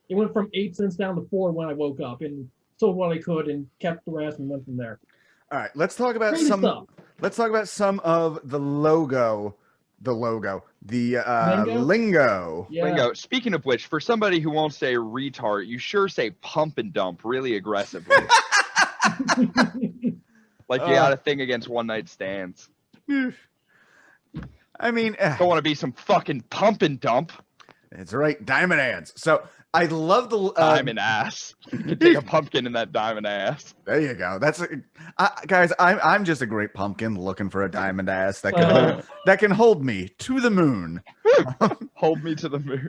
it went from 8 cents down to 4 when I woke up and sold what I could and kept the rest and went from there. All right, let's talk about some of the logo. The lingo. Yeah. Lingo. Speaking of which, for somebody who won't say retard, you sure say pump and dump really aggressively. Like you got a thing against one night stands. I mean, don't want to be some fucking pump and dump. It's right, diamond hands. So I love the Diamond ass. You can take a pumpkin in that diamond ass. There you go. Guys. I'm just a great pumpkin looking for a diamond ass that can hold me to the moon. Hold me to the moon.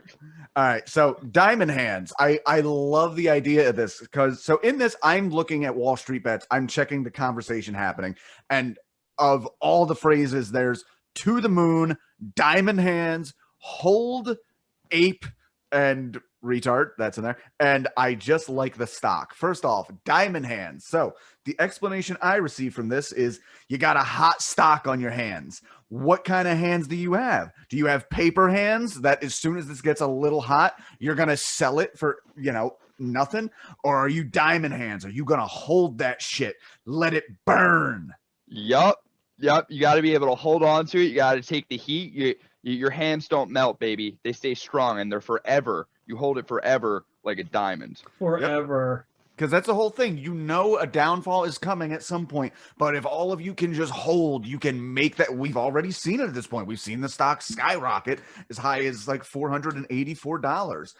All right. So diamond hands. I love the idea of this because so in this I'm looking at Wall Street Bets. I'm checking the conversation happening, and of all the phrases, there's to the moon, diamond hands, hold, ape, and retard. That's in there. And I just like the stock. First off, diamond hands. So the explanation I received from this is you got a hot stock on your hands. What kind of hands do you have? Do you have paper hands that as soon as this gets a little hot, you're going to sell it for, nothing? Or are you diamond hands? Are you going to hold that shit? Let it burn. Yup. You got to be able to hold on to it. You got to take the heat. Your hands don't melt, baby. They stay strong, and they're forever. You hold it forever like a diamond. Forever. Because that's the whole thing. A downfall is coming at some point. But if all of you can just hold, you can make that. We've already seen it at this point. We've seen the stock skyrocket as high as like $484.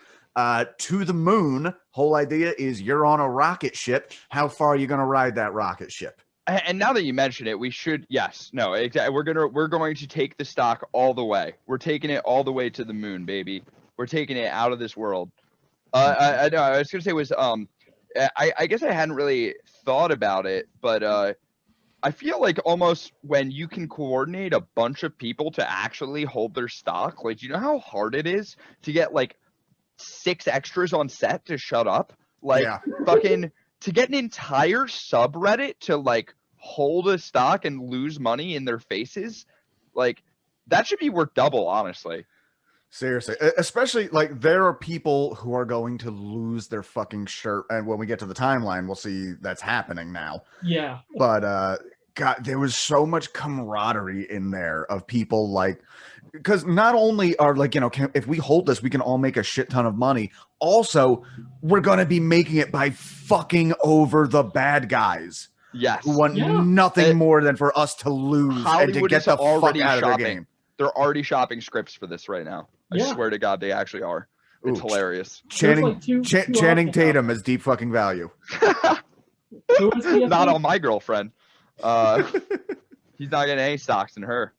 To the moon. Whole idea is you're on a rocket ship. How far are you going to ride that rocket ship? And now that you mention it, we should exactly. We're going to take the stock all the way. We're taking it all the way to the moon, baby. We're taking it out of this world. I know. I was gonna say was I guess I hadn't really thought about it, but I feel like almost when you can coordinate a bunch of people to actually hold their stock, like, you know how hard it is to get like 6 extras on set to shut up, like fucking. To get an entire subreddit to like hold a stock and lose money in their faces, like that should be worth double, honestly. Seriously, especially like there are people who are going to lose their fucking shirt, and when we get to the timeline, we'll see that's happening now. Yeah. But God, there was so much camaraderie in there of people like, because not only are like, if we hold this, we can all make a shit ton of money. Also, we're going to be making it by fucking over the bad guys. Yes. Who want nothing more than for us to lose Hollywood and to get the fuck out of their game. They're already shopping scripts for this right now. I swear to God, they actually are. It's hilarious. Channing Tatum is deep fucking value. Not on my girlfriend. He's not getting any stocks in her.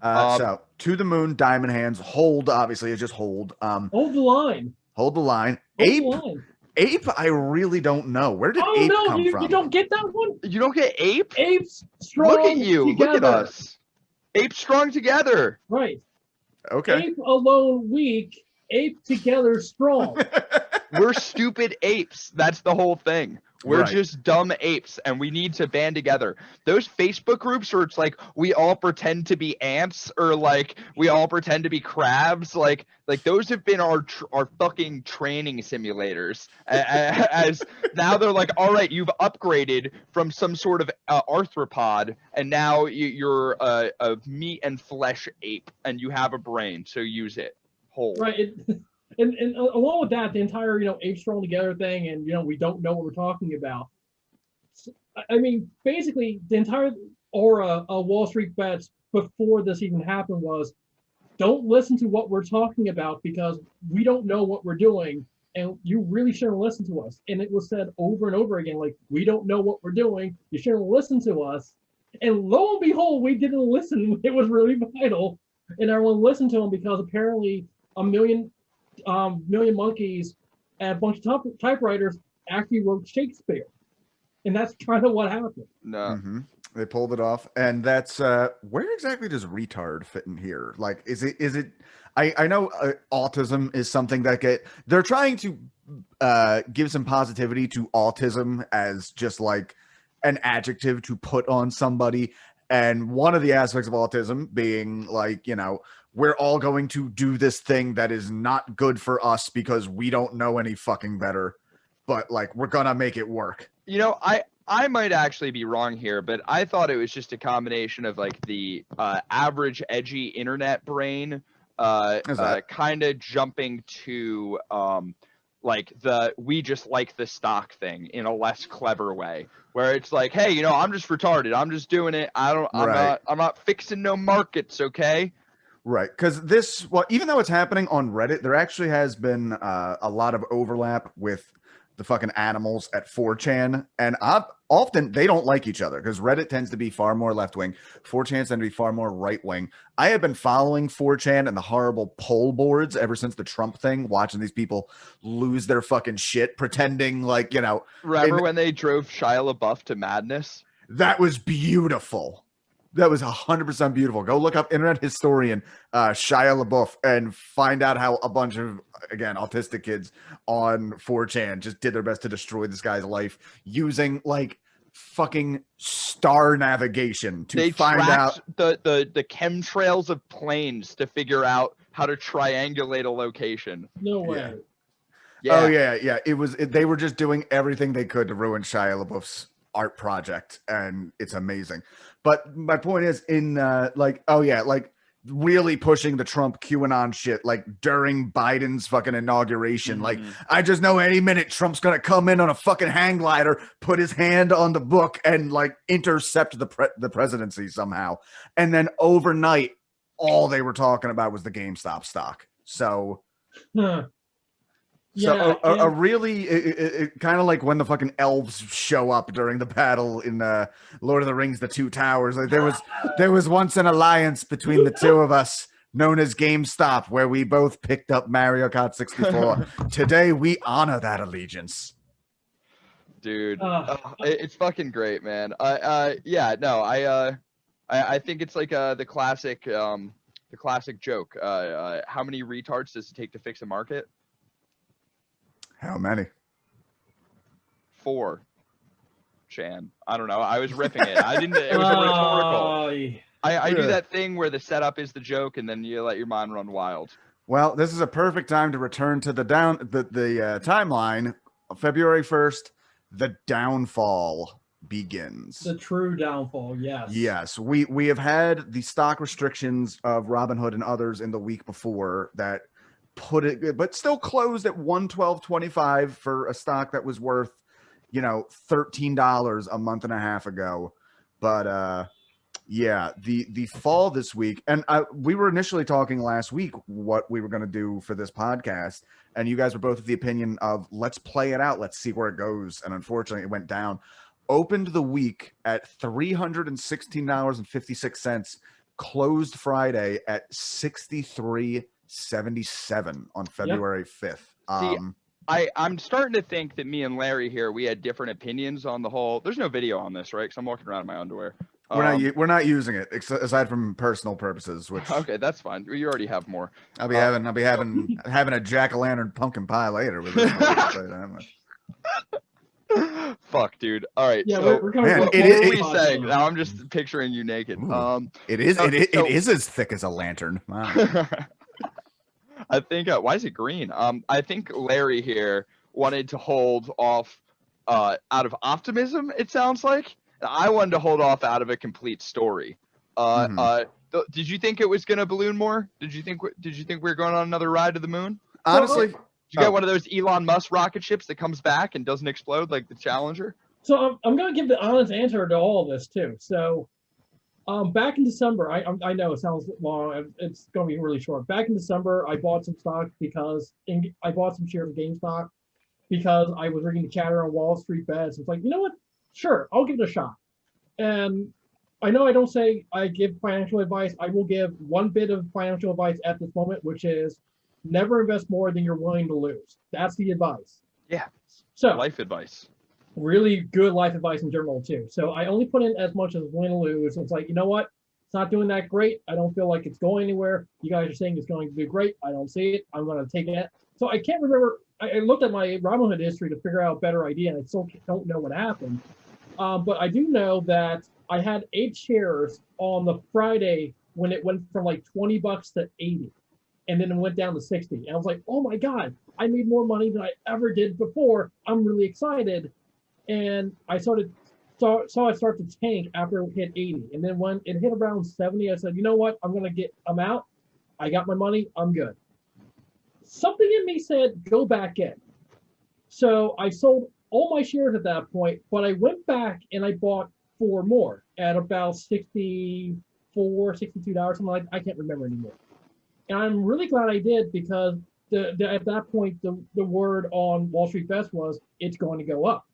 So to the moon, diamond hands, hold. Obviously, it's just hold. Hold the line. Hold the line. Ape. I really don't know. Where did ape come from? You don't get that one. You don't get ape. Ape's strong. Look at you. Together. Look at us. Ape strong together. Right. Okay. Ape alone weak. Ape together strong. We're stupid apes. That's the whole thing. We're just dumb apes, and we need to band together. Those Facebook groups where it's like we all pretend to be ants, or like we all pretend to be crabs, like those have been our fucking training simulators. As now they're like, all right, you've upgraded from some sort of arthropod, and now you're a meat and flesh ape, and you have a brain, so use it. Hold. Right. And along with that, the entire, ape strong together thing, and, we don't know what we're talking about. I mean, basically, the entire aura of Wall Street Bets before this even happened was, don't listen to what we're talking about because we don't know what we're doing, and you really shouldn't listen to us. And it was said over and over again, like, we don't know what we're doing. You shouldn't listen to us. And lo and behold, we didn't listen. It was really vital. And everyone listened to him because apparently a million monkeys and a bunch of typewriters actually wrote Shakespeare, and that's kind of what happened. They pulled it off, and that's where exactly does retard fit in here? Like, is it I know autism is something that they're trying to give some positivity to autism as just like an adjective to put on somebody, and one of the aspects of autism being like, we're all going to do this thing that is not good for us because we don't know any fucking better, but like we're gonna make it work. I might actually be wrong here, but I thought it was just a combination of like the average edgy internet brain kind of jumping to like we just like the stock thing in a less clever way, where it's like, hey, I'm just retarded. I'm just doing it. I'm not fixing no markets, okay? Right, because well, even though it's happening on Reddit, there actually has been a lot of overlap with the fucking animals at 4chan, and often they don't like each other because Reddit tends to be far more left wing, 4chan tend to be far more right wing. I have been following 4chan and the horrible poll boards ever since the Trump thing, watching these people lose their fucking shit, pretending like Remember when they drove Shia LaBeouf to madness? That was beautiful. That was 100% beautiful. Go look up internet historian Shia LaBeouf and find out how a bunch of, again, autistic kids on 4chan just did their best to destroy this guy's life using like fucking star navigation to find out the chemtrails of planes to figure out how to triangulate a location. No way. Yeah. Oh yeah. They were just doing everything they could to ruin Shia LaBeouf's art project, and it's amazing. But my point is really pushing the Trump QAnon shit like during Biden's fucking inauguration. Mm-hmm. Like, I just know any minute Trump's gonna come in on a fucking hang glider, put his hand on the book, and like intercept the presidency somehow. And then overnight, all they were talking about was the GameStop stock. So. Yeah, a really kind of like when the fucking elves show up during the battle in Lord of the Rings: The Two Towers. Like there was once an alliance between the two of us known as GameStop, where we both picked up Mario Kart 64. Today we honor that allegiance. Dude, it's fucking great, man. I think it's like the classic joke. How many retards does it take to fix a market? How many? 4. Chan. I don't know. I was ripping it. I didn't. It was a rhetorical. I do that thing where the setup is the joke, and then you let your mind run wild. Well, this is a perfect time to return to the timeline. February 1st, the downfall begins. The true downfall. Yes. Yes, we have had the stock restrictions of Robinhood and others in the week before that. But still closed at $112.25 for a stock that was worth, $13 a month and a half ago. But the fall this week, and we were initially talking last week what we were going to do for this podcast, and you guys were both of the opinion of let's play it out, let's see where it goes. And unfortunately, it went down. Opened the week at $316.56, closed Friday at $63.77 on February 5th. I'm starting to think that me and Larry here, we had different opinions on the whole. There's no video on this, right? Because I'm walking around in my underwear. We're not using it aside from personal purposes. Which okay, that's fine. You already have more. I'll be having a jack-o'-lantern pumpkin pie later with this. Fuck, dude. All right. Yeah, so, we're coming. What were we saying? Now I'm just picturing you naked. It is as thick as a lantern. Wow. I think why is it green? I think Larry here wanted to hold off out of optimism, it sounds like. I wanted to hold off out of a complete story. Did you think it was going to balloon more? Did you think we were going on another ride to the moon? Honestly, did you get one of those Elon Musk rocket ships that comes back and doesn't explode like the Challenger? So I'm going to give the honest answer to all of this too. So back in December, I know it sounds long. It's going to be really short. Back in December, I bought some stock I bought some shares of GameStop because I was reading the chatter on Wall Street Bets. It's like, you know what? Sure, I'll give it a shot. And I know I don't say I give financial advice. I will give one bit of financial advice at this moment, which is never invest more than you're willing to lose. That's the advice. Yeah. So life advice. Really good life advice in general too. So I only put in as much as win or lose. It's like, you know what? It's not doing that great. I don't feel like it's going anywhere. You guys are saying it's going to do great. I don't see it. I'm going to take it. So I can't remember. I looked at my Robinhood history to figure out a better idea, and I still don't know what happened. But I do know that I had 8 shares on the Friday when it went from like $20 to 80, and then it went down to 60. And I was like, oh my God, I made more money than I ever did before. I'm really excited. And I saw it start to tank after it hit 80. And then when it hit around 70, I said, you know what? I'm out. I got my money. I'm good. Something in me said, go back in. So I sold all my shares at that point, but I went back and I bought 4 more at about $64, $62, something like that. I can't remember anymore. And I'm really glad I did because at that point, the word on Wall Street Bets was it's going to go up.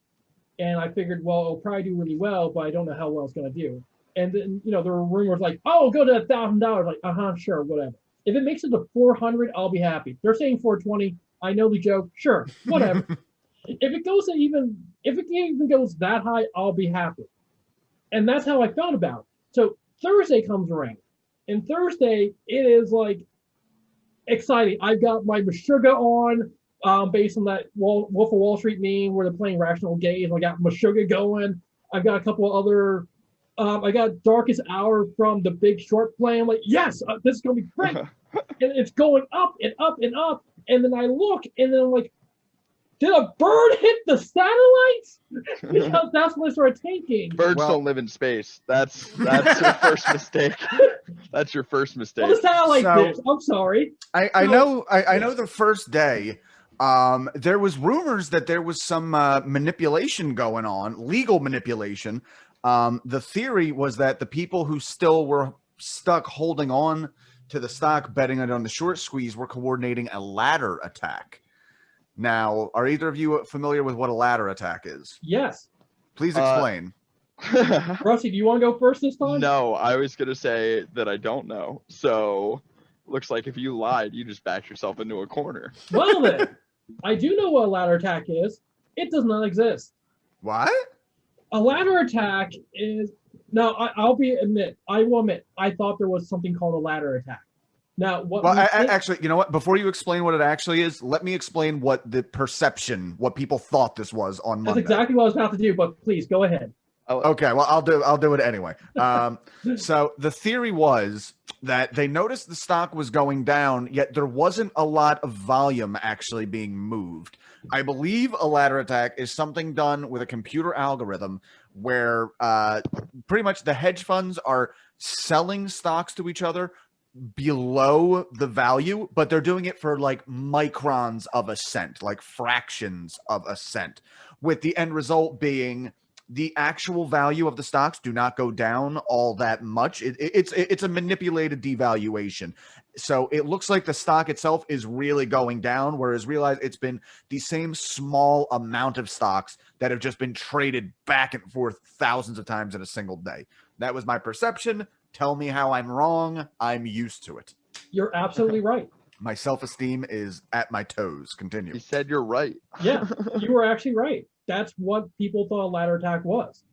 And I figured, well, it'll probably do really well, but I don't know how well it's going to do. And then, there were rumors like, oh, go to $1,000. Like, sure, whatever. If it makes it to 400, I'll be happy. They're saying 420. I know the joke. Sure, whatever. If it even goes that high, I'll be happy. And that's how I felt about it. So Thursday comes around, and Thursday it is like exciting. I've got my Meshuggah on, based on that Wolf of Wall Street meme where they're playing Rational Games. I got Meshuggah going. I've got a couple of other. I got Darkest Hour from The Big Short playing. I'm like, yes, this is gonna be great. And it's going up and up and up. And then I look, and then I'm like, did a bird hit the satellites? Because that's what I started thinking. Birds don't live in space. That's your first mistake. That's your first mistake. Well, the satellite did. I'm sorry. I know the first day, there was rumors that there was some manipulation going on, legal manipulation. The theory was that the people who still were stuck holding on to the stock, betting it on the short squeeze, were coordinating a ladder attack. Now, are either of you familiar with what a ladder attack is? Yes. Please explain. Rusty, do you want to go first this time? No, I was going to say that I don't know. So, looks like if you lied, you just backed yourself into a corner. Well then, I do know what a ladder attack is. It does not exist. What? A ladder attack is... Now, I will admit, I thought there was something called a ladder attack. Now, actually, you know what? Before you explain what it actually is, let me explain what what people thought this was on Monday. That's exactly what I was about to do, but please, go ahead. Okay, well, I'll do it anyway. So the theory was that they noticed the stock was going down, yet there wasn't a lot of volume actually being moved. I believe a ladder attack is something done with a computer algorithm where pretty much the hedge funds are selling stocks to each other below the value, but they're doing it for like microns of a cent, like fractions of a cent, with the end result being the actual value of the stocks do not go down all that much. It's a manipulated devaluation. So it looks like the stock itself is really going down, whereas realize it's been the same small amount of stocks that have just been traded back and forth thousands of times in a single day. That was my perception. Tell me how I'm wrong. I'm used to it. You're absolutely right. My self-esteem is at my toes. Continue. You said you're right. Yeah, you were actually right. That's what people thought a ladder attack was.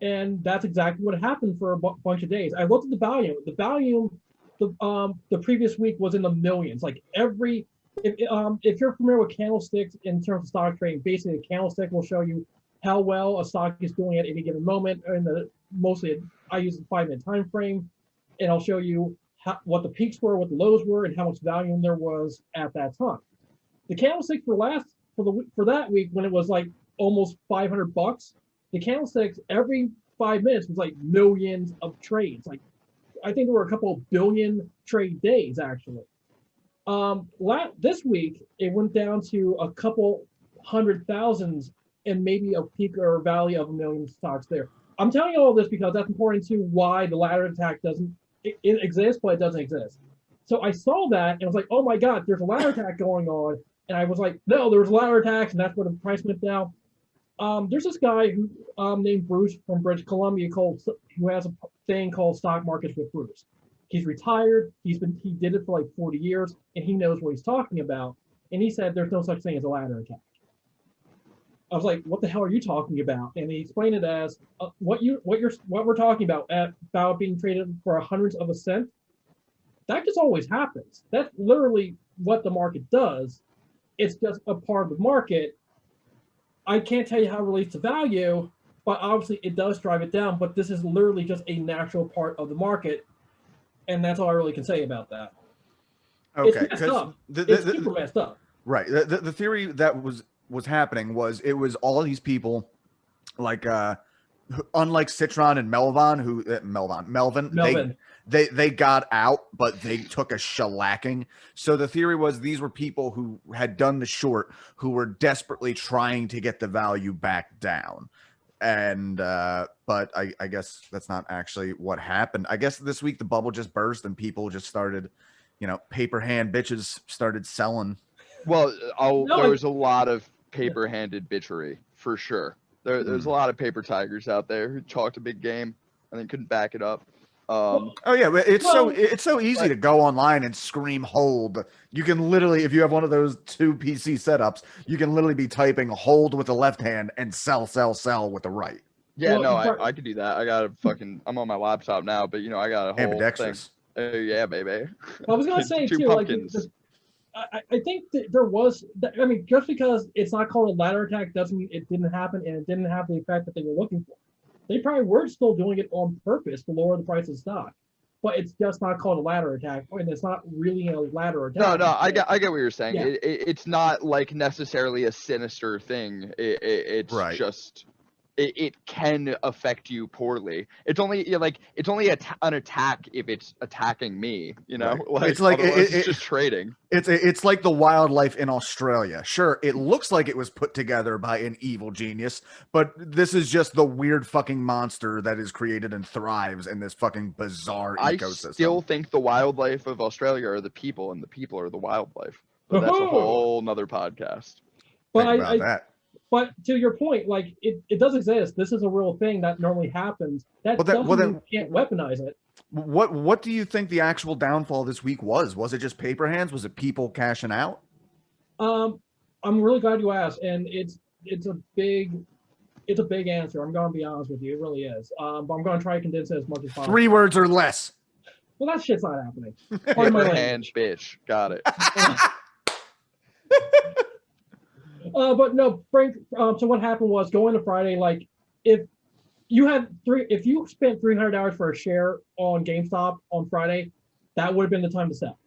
And that's exactly what happened for a bunch of days. I looked at the volume. The volume, the previous week was in the millions. Like if you're familiar with candlesticks in terms of stock trading, basically a candlestick will show you how well a stock is doing at any given moment. And mostly I use a 5-minute time frame, and I'll show you what the peaks were, what the lows were, and how much volume there was at that time. The candlestick for that week, when it was like almost $500, the candlesticks every 5 minutes was like millions of trades. Like I think there were a couple of billion trade days actually. This week it went down to a couple 100,000 and maybe a peak or valley of 1 million stocks there. I'm telling you all this because that's important to why the ladder attack doesn't exist, but it doesn't exist. So I saw that and I was like, oh my God, there's a ladder attack going on. And I was like, no, there's ladder attacks, and that's where the price went down. There's this guy who named Bruce from British Columbia who has a thing called Stock Markets with Bruce. He's retired. He did it for like 40 years, and he knows what he's talking about. And he said there's no such thing as a ladder attack. I was like, what the hell are you talking about? And he explained it as what we're talking about being traded for hundreds of a cent. That just always happens. That's literally what the market does. It's just a part of the market. I can't tell you how it relates to value, but obviously it does drive it down. But this is literally just a natural part of the market, and that's all I really can say about that. Okay, it's messed up. It's super messed up. Right. The theory that was happening was it was all these people, like unlike Citron and Melvin, they got out, but they took a shellacking. So the theory was these were people who had done the short, who were desperately trying to get the value back down. And but I guess that's not actually what happened. I guess this week the bubble just burst and people just started paper hand bitches started selling. Well, No, there was a lot of paper-handed bitchery for sure. There's a lot of paper tigers out there who talked a big game and then couldn't back it up. Oh yeah, but it's so easy to go online and scream hold. You can literally, if you have one of those 2 PC setups, you can literally be typing hold with the left hand and sell with the right. Yeah, no, I could do that. I got I'm on my laptop now, but I got a whole thing. Ambidextrous. Yeah, baby. I was gonna say 2 too, pumpkins. I think that there was. I mean, just because it's not called a ladder attack doesn't mean it didn't happen, and it didn't have the effect that they were looking for. They probably were still doing it on purpose to lower the price of stock, but it's just not called a ladder attack, and it's not really a ladder attack. No, I get what you're saying. Yeah. It's not like necessarily a sinister thing. It's Right. just it can affect you poorly. It's only an attack if it's attacking me. Right. Like It's like it's just trading. It's like the wildlife in Australia. Sure, it looks like it was put together by an evil genius, but this is just the weird fucking monster that is created and thrives in this fucking bizarre ecosystem. I still think the wildlife of Australia are the people, and the people are the wildlife. But that's a whole nother podcast. But Think about that. But to your point, like it does exist. This is a real thing that normally happens. That doesn't mean you can't weaponize it. What do you think the actual downfall this week was? Was it just paper hands? Was it people cashing out? I'm really glad you asked, and it's a big answer. I'm going to be honest with you. It really is. But I'm going to try to condense it as much as possible. 3 words or less. Well, that shit's not happening. Paper hands, bitch. Got it. But no, Frank. So what happened was going to Friday. Like, if you spent $300 for a share on GameStop on Friday, that would have been the time to sell.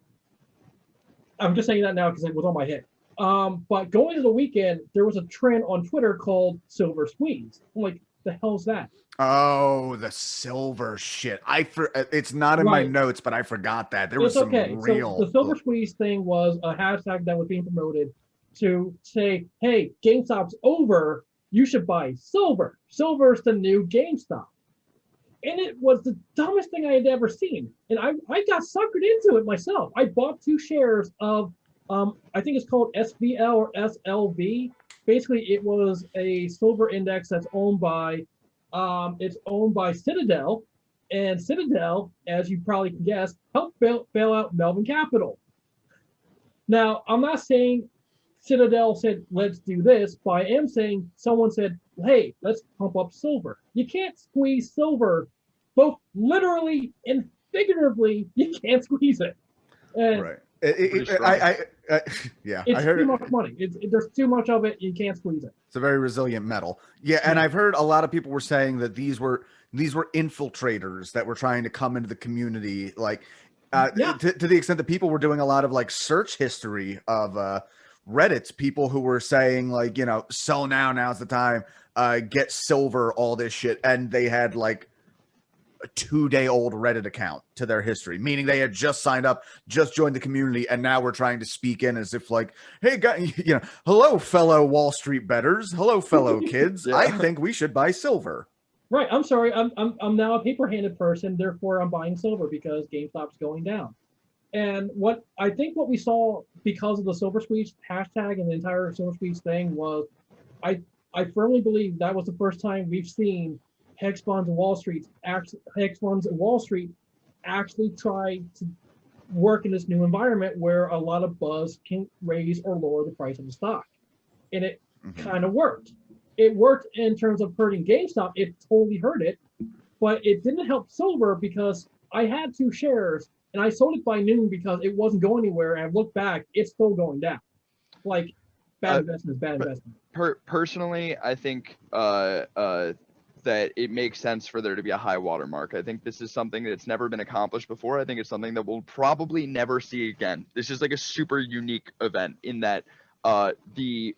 I'm just saying that now because it was on my head. But going into the weekend, there was a trend on Twitter called Silver Squeeze. I'm like, the hell's that? Oh, the silver shit. It's not in my notes, but I forgot that. There was some real. So the Silver Squeeze thing was a hashtag that was being promoted to say, hey, GameStop's over. You should buy silver. Silver's the new GameStop. And it was the dumbest thing I had ever seen. And I got suckered into it myself. I bought 2 shares of, I think it's called SVL or SLV. Basically, it was a silver index that's owned by Citadel. And Citadel, as you probably can guess, helped bail out Melvin Capital. Now, I'm not saying Citadel said, let's do this, but I am saying someone said, hey, let's pump up silver. You can't squeeze silver, both literally and figuratively, you can't squeeze it. And right. Yeah. It's too much money. There's too much of it. You can't squeeze it. It's a very resilient metal. Yeah. And I've heard a lot of people were saying that these were infiltrators that were trying to come into the community. Like, to the extent that people were doing a lot of like search history of, Reddit's people who were saying like, sell now's the time, get silver, all this shit. And they had like a 2-day-old Reddit account to their history, meaning they had just signed up, just joined the community. And now we're trying to speak in as if like, hey, guys, hello, fellow Wall Street bettors. Hello, fellow kids. I think we should buy silver. Right. I'm sorry. I'm now a paper-handed person. Therefore, I'm buying silver because GameStop's going down. And what we saw because of the Silver Squeeze hashtag and the entire Silver Squeeze thing was, I firmly believe that was the first time we've seen hedge funds and Wall Street actually try to work in this new environment where a lot of buzz can raise or lower the price of the stock. And it kind of worked. It worked in terms of hurting GameStop. It totally hurt it, but it didn't help silver because I had 2 shares. And I sold it by noon because it wasn't going anywhere. And I looked back, it's still going down. Like, bad investment is bad investment. Personally, I think that it makes sense for there to be a high water mark. I think this is something that's never been accomplished before. I think it's something that we'll probably never see again. This is like a super unique event in that the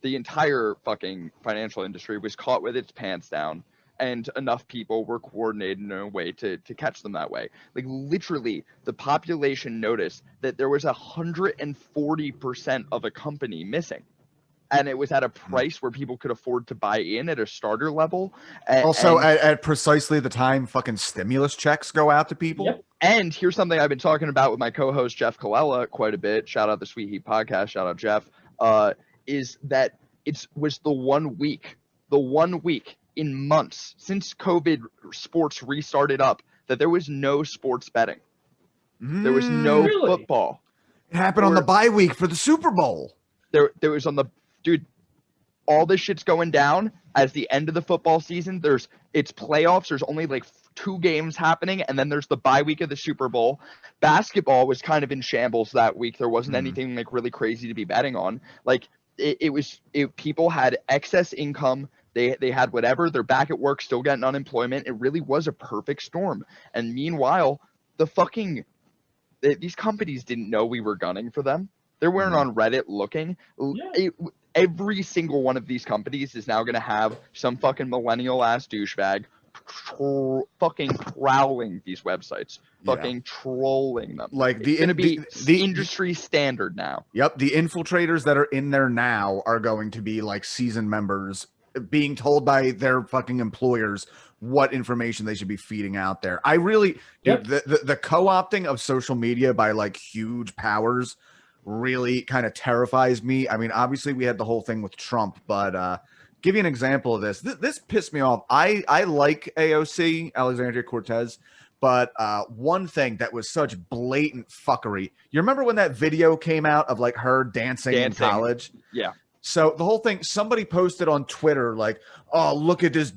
entire fucking financial industry was caught with its pants down. And enough people were coordinated in a way to catch them that way. Like literally, the population noticed that there was 140% of a company missing, and it was at a price where people could afford to buy in at a starter level. Also, at precisely the time fucking stimulus checks go out to people. Yep. And here's something I've been talking about with my co-host Jeff Colella quite a bit. Shout out the Sweet Heat podcast. Shout out Jeff. Is that was the 1 week in months since COVID sports restarted up that there was no sports betting. There was no Really? football. It happened on the bye week for the Super Bowl. There was on the dude. All this shit's going down as the end of the football season. It's playoffs. There's only like 2 games happening, and then there's the bye week of the Super Bowl. Basketball was kind of in shambles that week. There wasn't anything like really crazy to be betting on. Like people had excess income. They had whatever. They're back at work, still getting unemployment. It really was a perfect storm. And meanwhile, these companies didn't know we were gunning for them. They weren't on Reddit looking. Yeah. Every single one of these companies is now going to have some fucking millennial ass douchebag fucking prowling these websites, fucking trolling them. Like it's going to be the industry standard now. Yep, the infiltrators that are in there now are going to be like seasoned members being told by their fucking employers what information they should be feeding out there. I really, the co-opting of social media by like huge powers really kind of terrifies me. I mean, obviously we had the whole thing with Trump, but give you an example of this. This pissed me off. I like AOC, Alexandria Cortez, but one thing that was such blatant fuckery. You remember when that video came out of like her dancing in college? Yeah. So the whole thing, somebody posted on Twitter like, oh, look at this,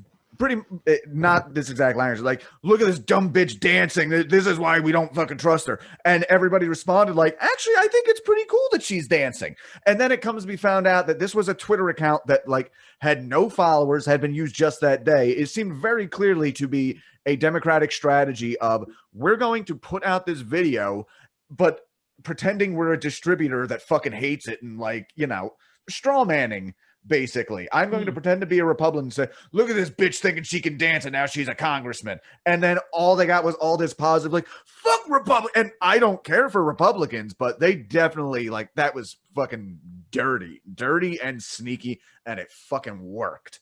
not this exact language, like, look at this dumb bitch dancing. This is why we don't fucking trust her. And everybody responded like, actually, I think it's pretty cool that she's dancing. And then it comes to be found out that this was a Twitter account that like had no followers, had been used just that day. It seemed very clearly to be a Democratic strategy of, we're going to put out this video, but pretending we're a distributor that fucking hates it and like, you know, straw manning. Basically, I'm going to pretend to be a Republican and say, look at this bitch thinking she can dance and now she's a congressman. And then all they got was all this positive, like, fuck Republican. And I don't care for Republicans, but they definitely, like, that was fucking dirty and sneaky, and it fucking worked.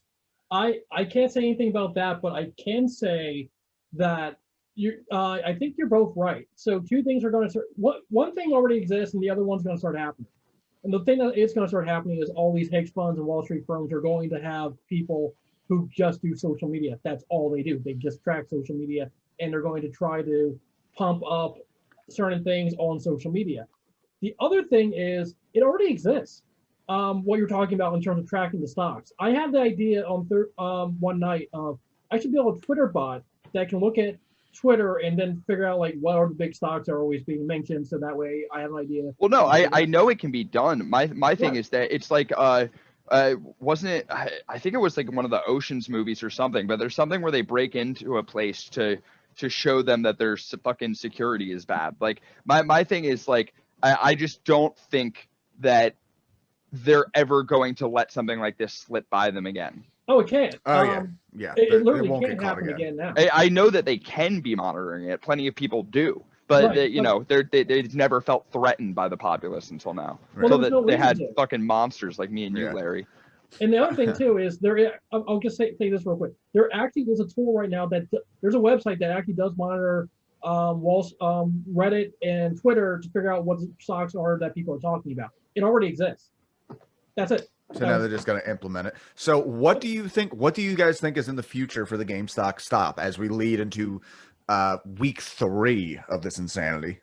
I can't say anything about that, but I can say that I think you're both right. So 2 things are going to start. One thing already exists and the other one's going to start happening. And the thing that is going to start happening is all these hedge funds and Wall Street firms are going to have people who just do social media. That's all they do. They just track social media, and they're going to try to pump up certain things on social media. The other thing is it already exists. What you're talking about in terms of tracking the stocks. I had the idea on one night of I should build a Twitter bot that can look at Twitter and then figure out like what are the big stocks that are always being mentioned, so that way I have an idea. Well, no, I know it can be done. My thing is that it's like wasn't it? I think it was like one of the Ocean's movies or something. But there's something where they break into a place to show them that their fucking security is bad. Like my thing is like I just don't think that they're ever going to let something like this slip by them again. Oh, it can. Oh, yeah. It literally can't happen again now. I know that they can be monitoring it. Plenty of people do. But, they never felt threatened by the populace until now. Well, until they had fucking monsters like me and you, Larry. And the other thing, too, is I'll just say this real quick. There's a tool right now there's a website that actually does monitor Reddit and Twitter to figure out what stocks are that people are talking about. It already exists. That's it. So now they're just going to implement it. So what do you guys think is in the future for the GameStop stop as we lead into week 3 of this insanity?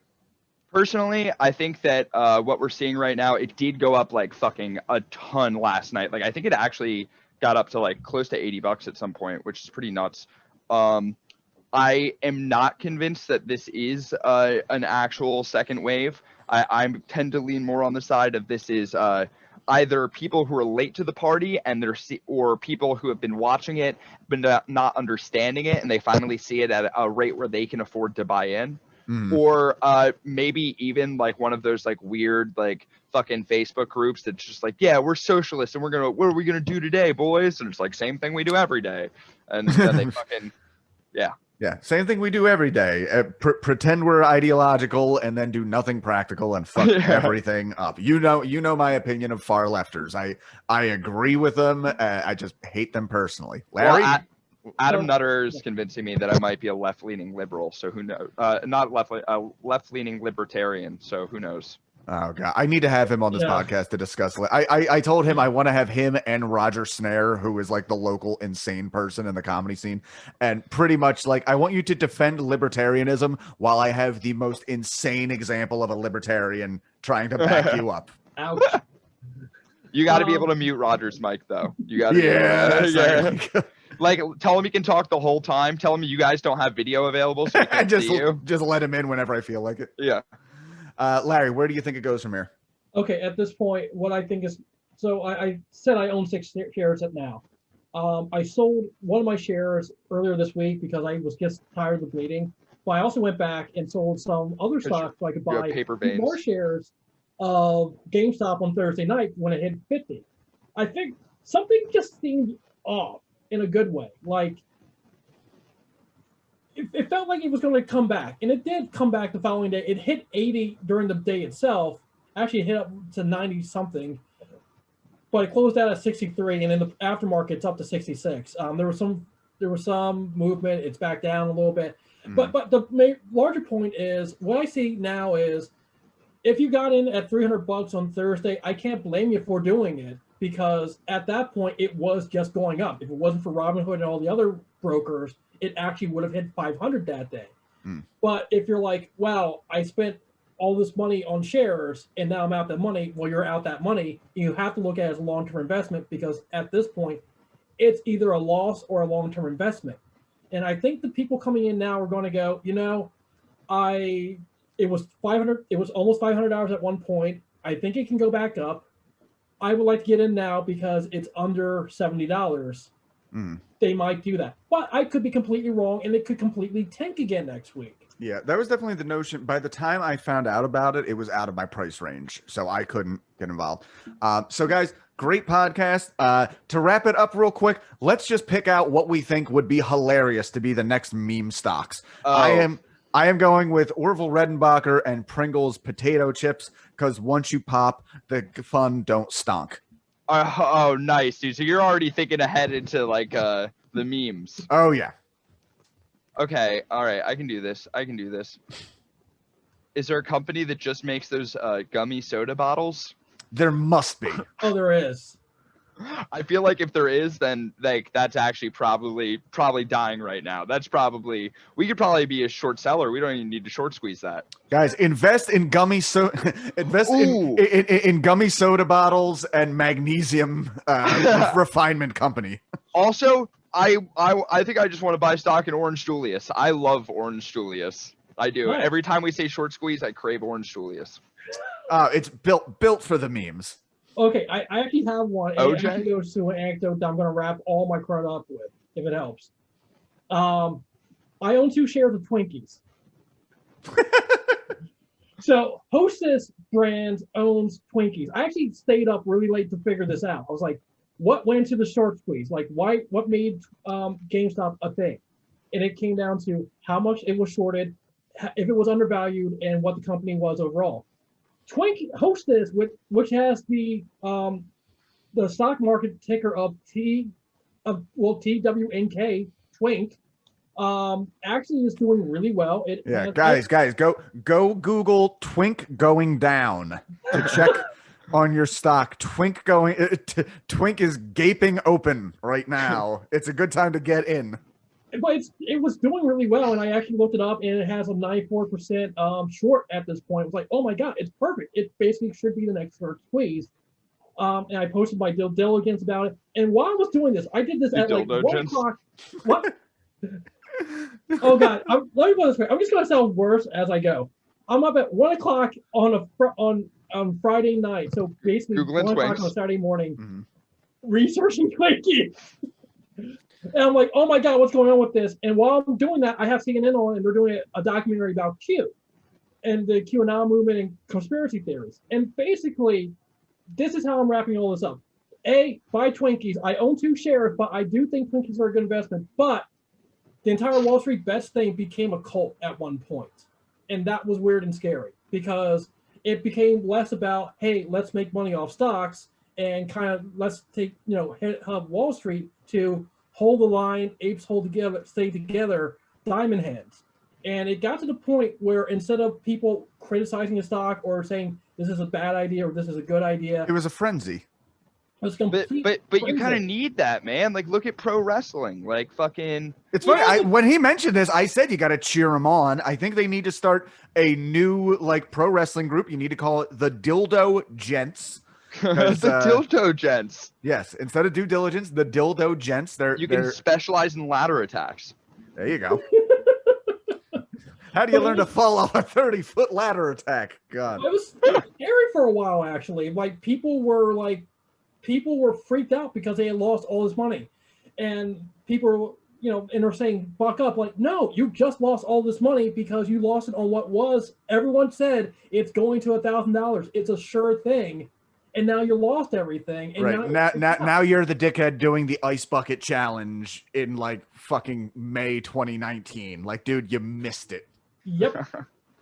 Personally, I think that what we're seeing right now, it did go up like fucking a ton last night. Like I think it actually got up to like close to $80 at some point, which is pretty nuts. I am not convinced that this is an actual second wave. I tend to lean more on the side of this is either people who are late to the party and or people who have been watching it but not understanding it, and they finally see it at a rate where they can afford to buy in. Or maybe even like one of those like weird like fucking Facebook groups that's just like, yeah, we're socialists and what are we gonna do today, boys? And it's like same thing we do every day, and then they fucking Yeah, same thing we do every day. Pretend we're ideological and then do nothing practical and fuck everything up. You know my opinion of far lefters. I agree with them. I just hate them personally. Larry? Adam So- Nutter is convincing me that I might be a left-leaning liberal. So who knows? Not left-leaning libertarian. So who knows? Oh god, I need to have him on this Yeah. podcast to discuss. I told him I want to have him and Roger Snare, who is like the local insane person in the comedy scene, and pretty much like I want you to defend libertarianism while I have the most insane example of a libertarian trying to back you up. Ouch. You got to be able to mute Roger's mic, though. You got to. Yeah, Like, tell him he can talk the whole time. Tell him you guys don't have video available, so he can't just see you. just let him in whenever I feel like it. Yeah. Larry, where do you think it goes from here? Okay, at this point, what I think is, so I said I own 6 shares at now. I sold one of my shares earlier this week because I was just tired of bleeding. But I also went back and sold some other stocks so I could you have buy paper more veins. shares of GameStop on Thursday night when it hit 50. I think something just seemed off in a good way. Like, it felt like it was going to come back, and it did come back the following day. It hit 80 during the day itself. Actually, it hit up to 90 something, but it closed out at 63, and in the aftermarket, it's up to 66. There was some movement. It's back down a little bit, but the larger point is what I see now is if you got in at $300 on Thursday, I can't blame you for doing it because at that point it was just going up. If it wasn't for Robinhood and all the other brokers, it actually would have hit 500 that day. But if you're like, wow, I spent all this money on shares and now I'm out that money, well, you're out that money. You have to look at it as a long-term investment because at this point, it's either a loss or a long-term investment. And I think the people coming in now are going to go, it was 500, it was almost $500 at one point. I think it can go back up. I would like to get in now because it's under $70. They might do that, but I could be completely wrong, and it could completely tank again next week. Yeah, that was definitely the notion. By the time I found out about it, it was out of my price range, so I couldn't get involved. So, guys, great podcast. To wrap it up real quick, let's just pick out what we think would be hilarious to be the next meme stocks. I am going with Orville Redenbacher and Pringles potato chips because once you pop, the fun don't stunk. Oh, nice, dude. So you're already thinking ahead into like the memes. Oh yeah. Okay, all right. I can do this. Is there a company that just makes those gummy soda bottles? There must be. Oh, there is. I feel like if there is, then like that's actually probably dying right now. We could probably be a short seller. We don't even need to short squeeze that. Guys, invest in gummy in gummy soda bottles and magnesium refinement company. Also, I think I just want to buy stock in Orange Julius. I love Orange Julius. I do. Right. Every time we say short squeeze, I crave Orange Julius. It's built for the memes. Okay, I actually have one. And OJ? it actually goes to an anecdote that I'm going to wrap all my crud up with, if it helps. I own 2 shares of Twinkies. So Hostess Brands owns Twinkies. I actually stayed up really late to figure this out. I was like, what went into the short squeeze? Like, what made GameStop a thing? And it came down to how much it was shorted, if it was undervalued, and what the company was overall. Hostess, which has the stock market ticker of TWNK, Twink, actually is doing really well. Guys, go Google Twink going down to check on your stock. Twink is gaping open right now. It's a good time to get in. But it was doing really well, and I actually looked it up, and it has a 94% short at this point. It was like, oh my god, it's perfect. It basically should be the next short squeeze. And I posted my due diligence about it. And while I was doing this, I did this at like 1 o'clock. What? Oh god, let me put it this way. I'm just gonna sound worse as I go. I'm up at 1 o'clock on Friday night, so basically Googling 1 o'clock Twinks. on Saturday morning, researching Twinkies. And I'm like, oh my god, what's going on with this? And while I'm doing that, I have CNN on, and they're doing a documentary about Q and the QAnon movement and conspiracy theories. And basically, this is how I'm wrapping all this up. Buy Twinkies. I own 2 shares, but I do think Twinkies are a good investment. But the entire Wall Street Bets thing became a cult at one point. And that was weird and scary because it became less about, hey, let's make money off stocks and kind of let's take, hit Wall Street to, hold the line, apes hold together, stay together, diamond hands. And it got to the point where instead of people criticizing the stock or saying this is a bad idea or this is a good idea, It was a frenzy. it was But complete you frenzy. kind of need that, man. Like, look at pro wrestling. Like, fucking. It's funny. Yeah, but- When he mentioned this, I said you got to cheer him on. I think they need to start a new like pro wrestling group. You need to call it the Dildo Gents. The dildo gents. Yes, instead of due diligence, the Dildo Gents. You can specialize in ladder attacks. There you go. How do you learn to fall off a 30-foot ladder attack? God. It was scary for a while, actually. Like people were freaked out because they had lost all this money, and people, and they're saying, "Buck up!" Like, no, you just lost all this money because you lost it on what was. Everyone said it's going to $1,000. It's a sure thing, and now you lost everything. And Right now you're the dickhead doing the ice bucket challenge in like fucking May 2019. Like, dude, you missed it. Yep.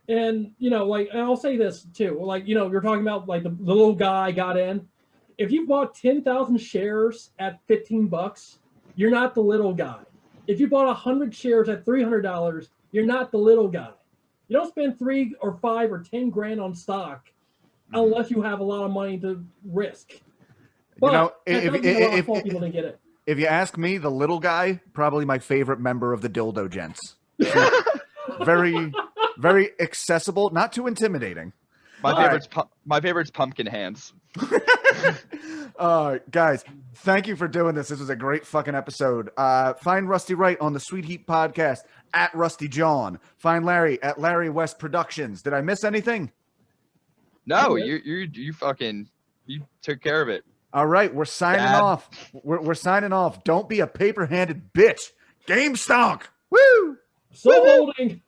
And and I'll say this too. Like, you're talking about like the little guy got in. If you bought 10,000 shares at $15, you're not the little guy. If you bought 100 shares at $300, you're not the little guy. You don't spend 3 or 5 or 10 grand on stock unless you have a lot of money to risk. But people didn't get it. If you ask me, the little guy, probably my favorite member of the Dildo Gents. Very, very accessible, not too intimidating. My favorite's pumpkin hands. Guys, thank you for doing this. This was a great fucking episode. Find Rusty Wright on the Sweet Heat Podcast at Rusty John. Find Larry at Larry West Productions. Did I miss anything? No, you took care of it. All right, we're signing off. We're signing off. Don't be a paper-handed bitch. GameStonk. Woo! So holding.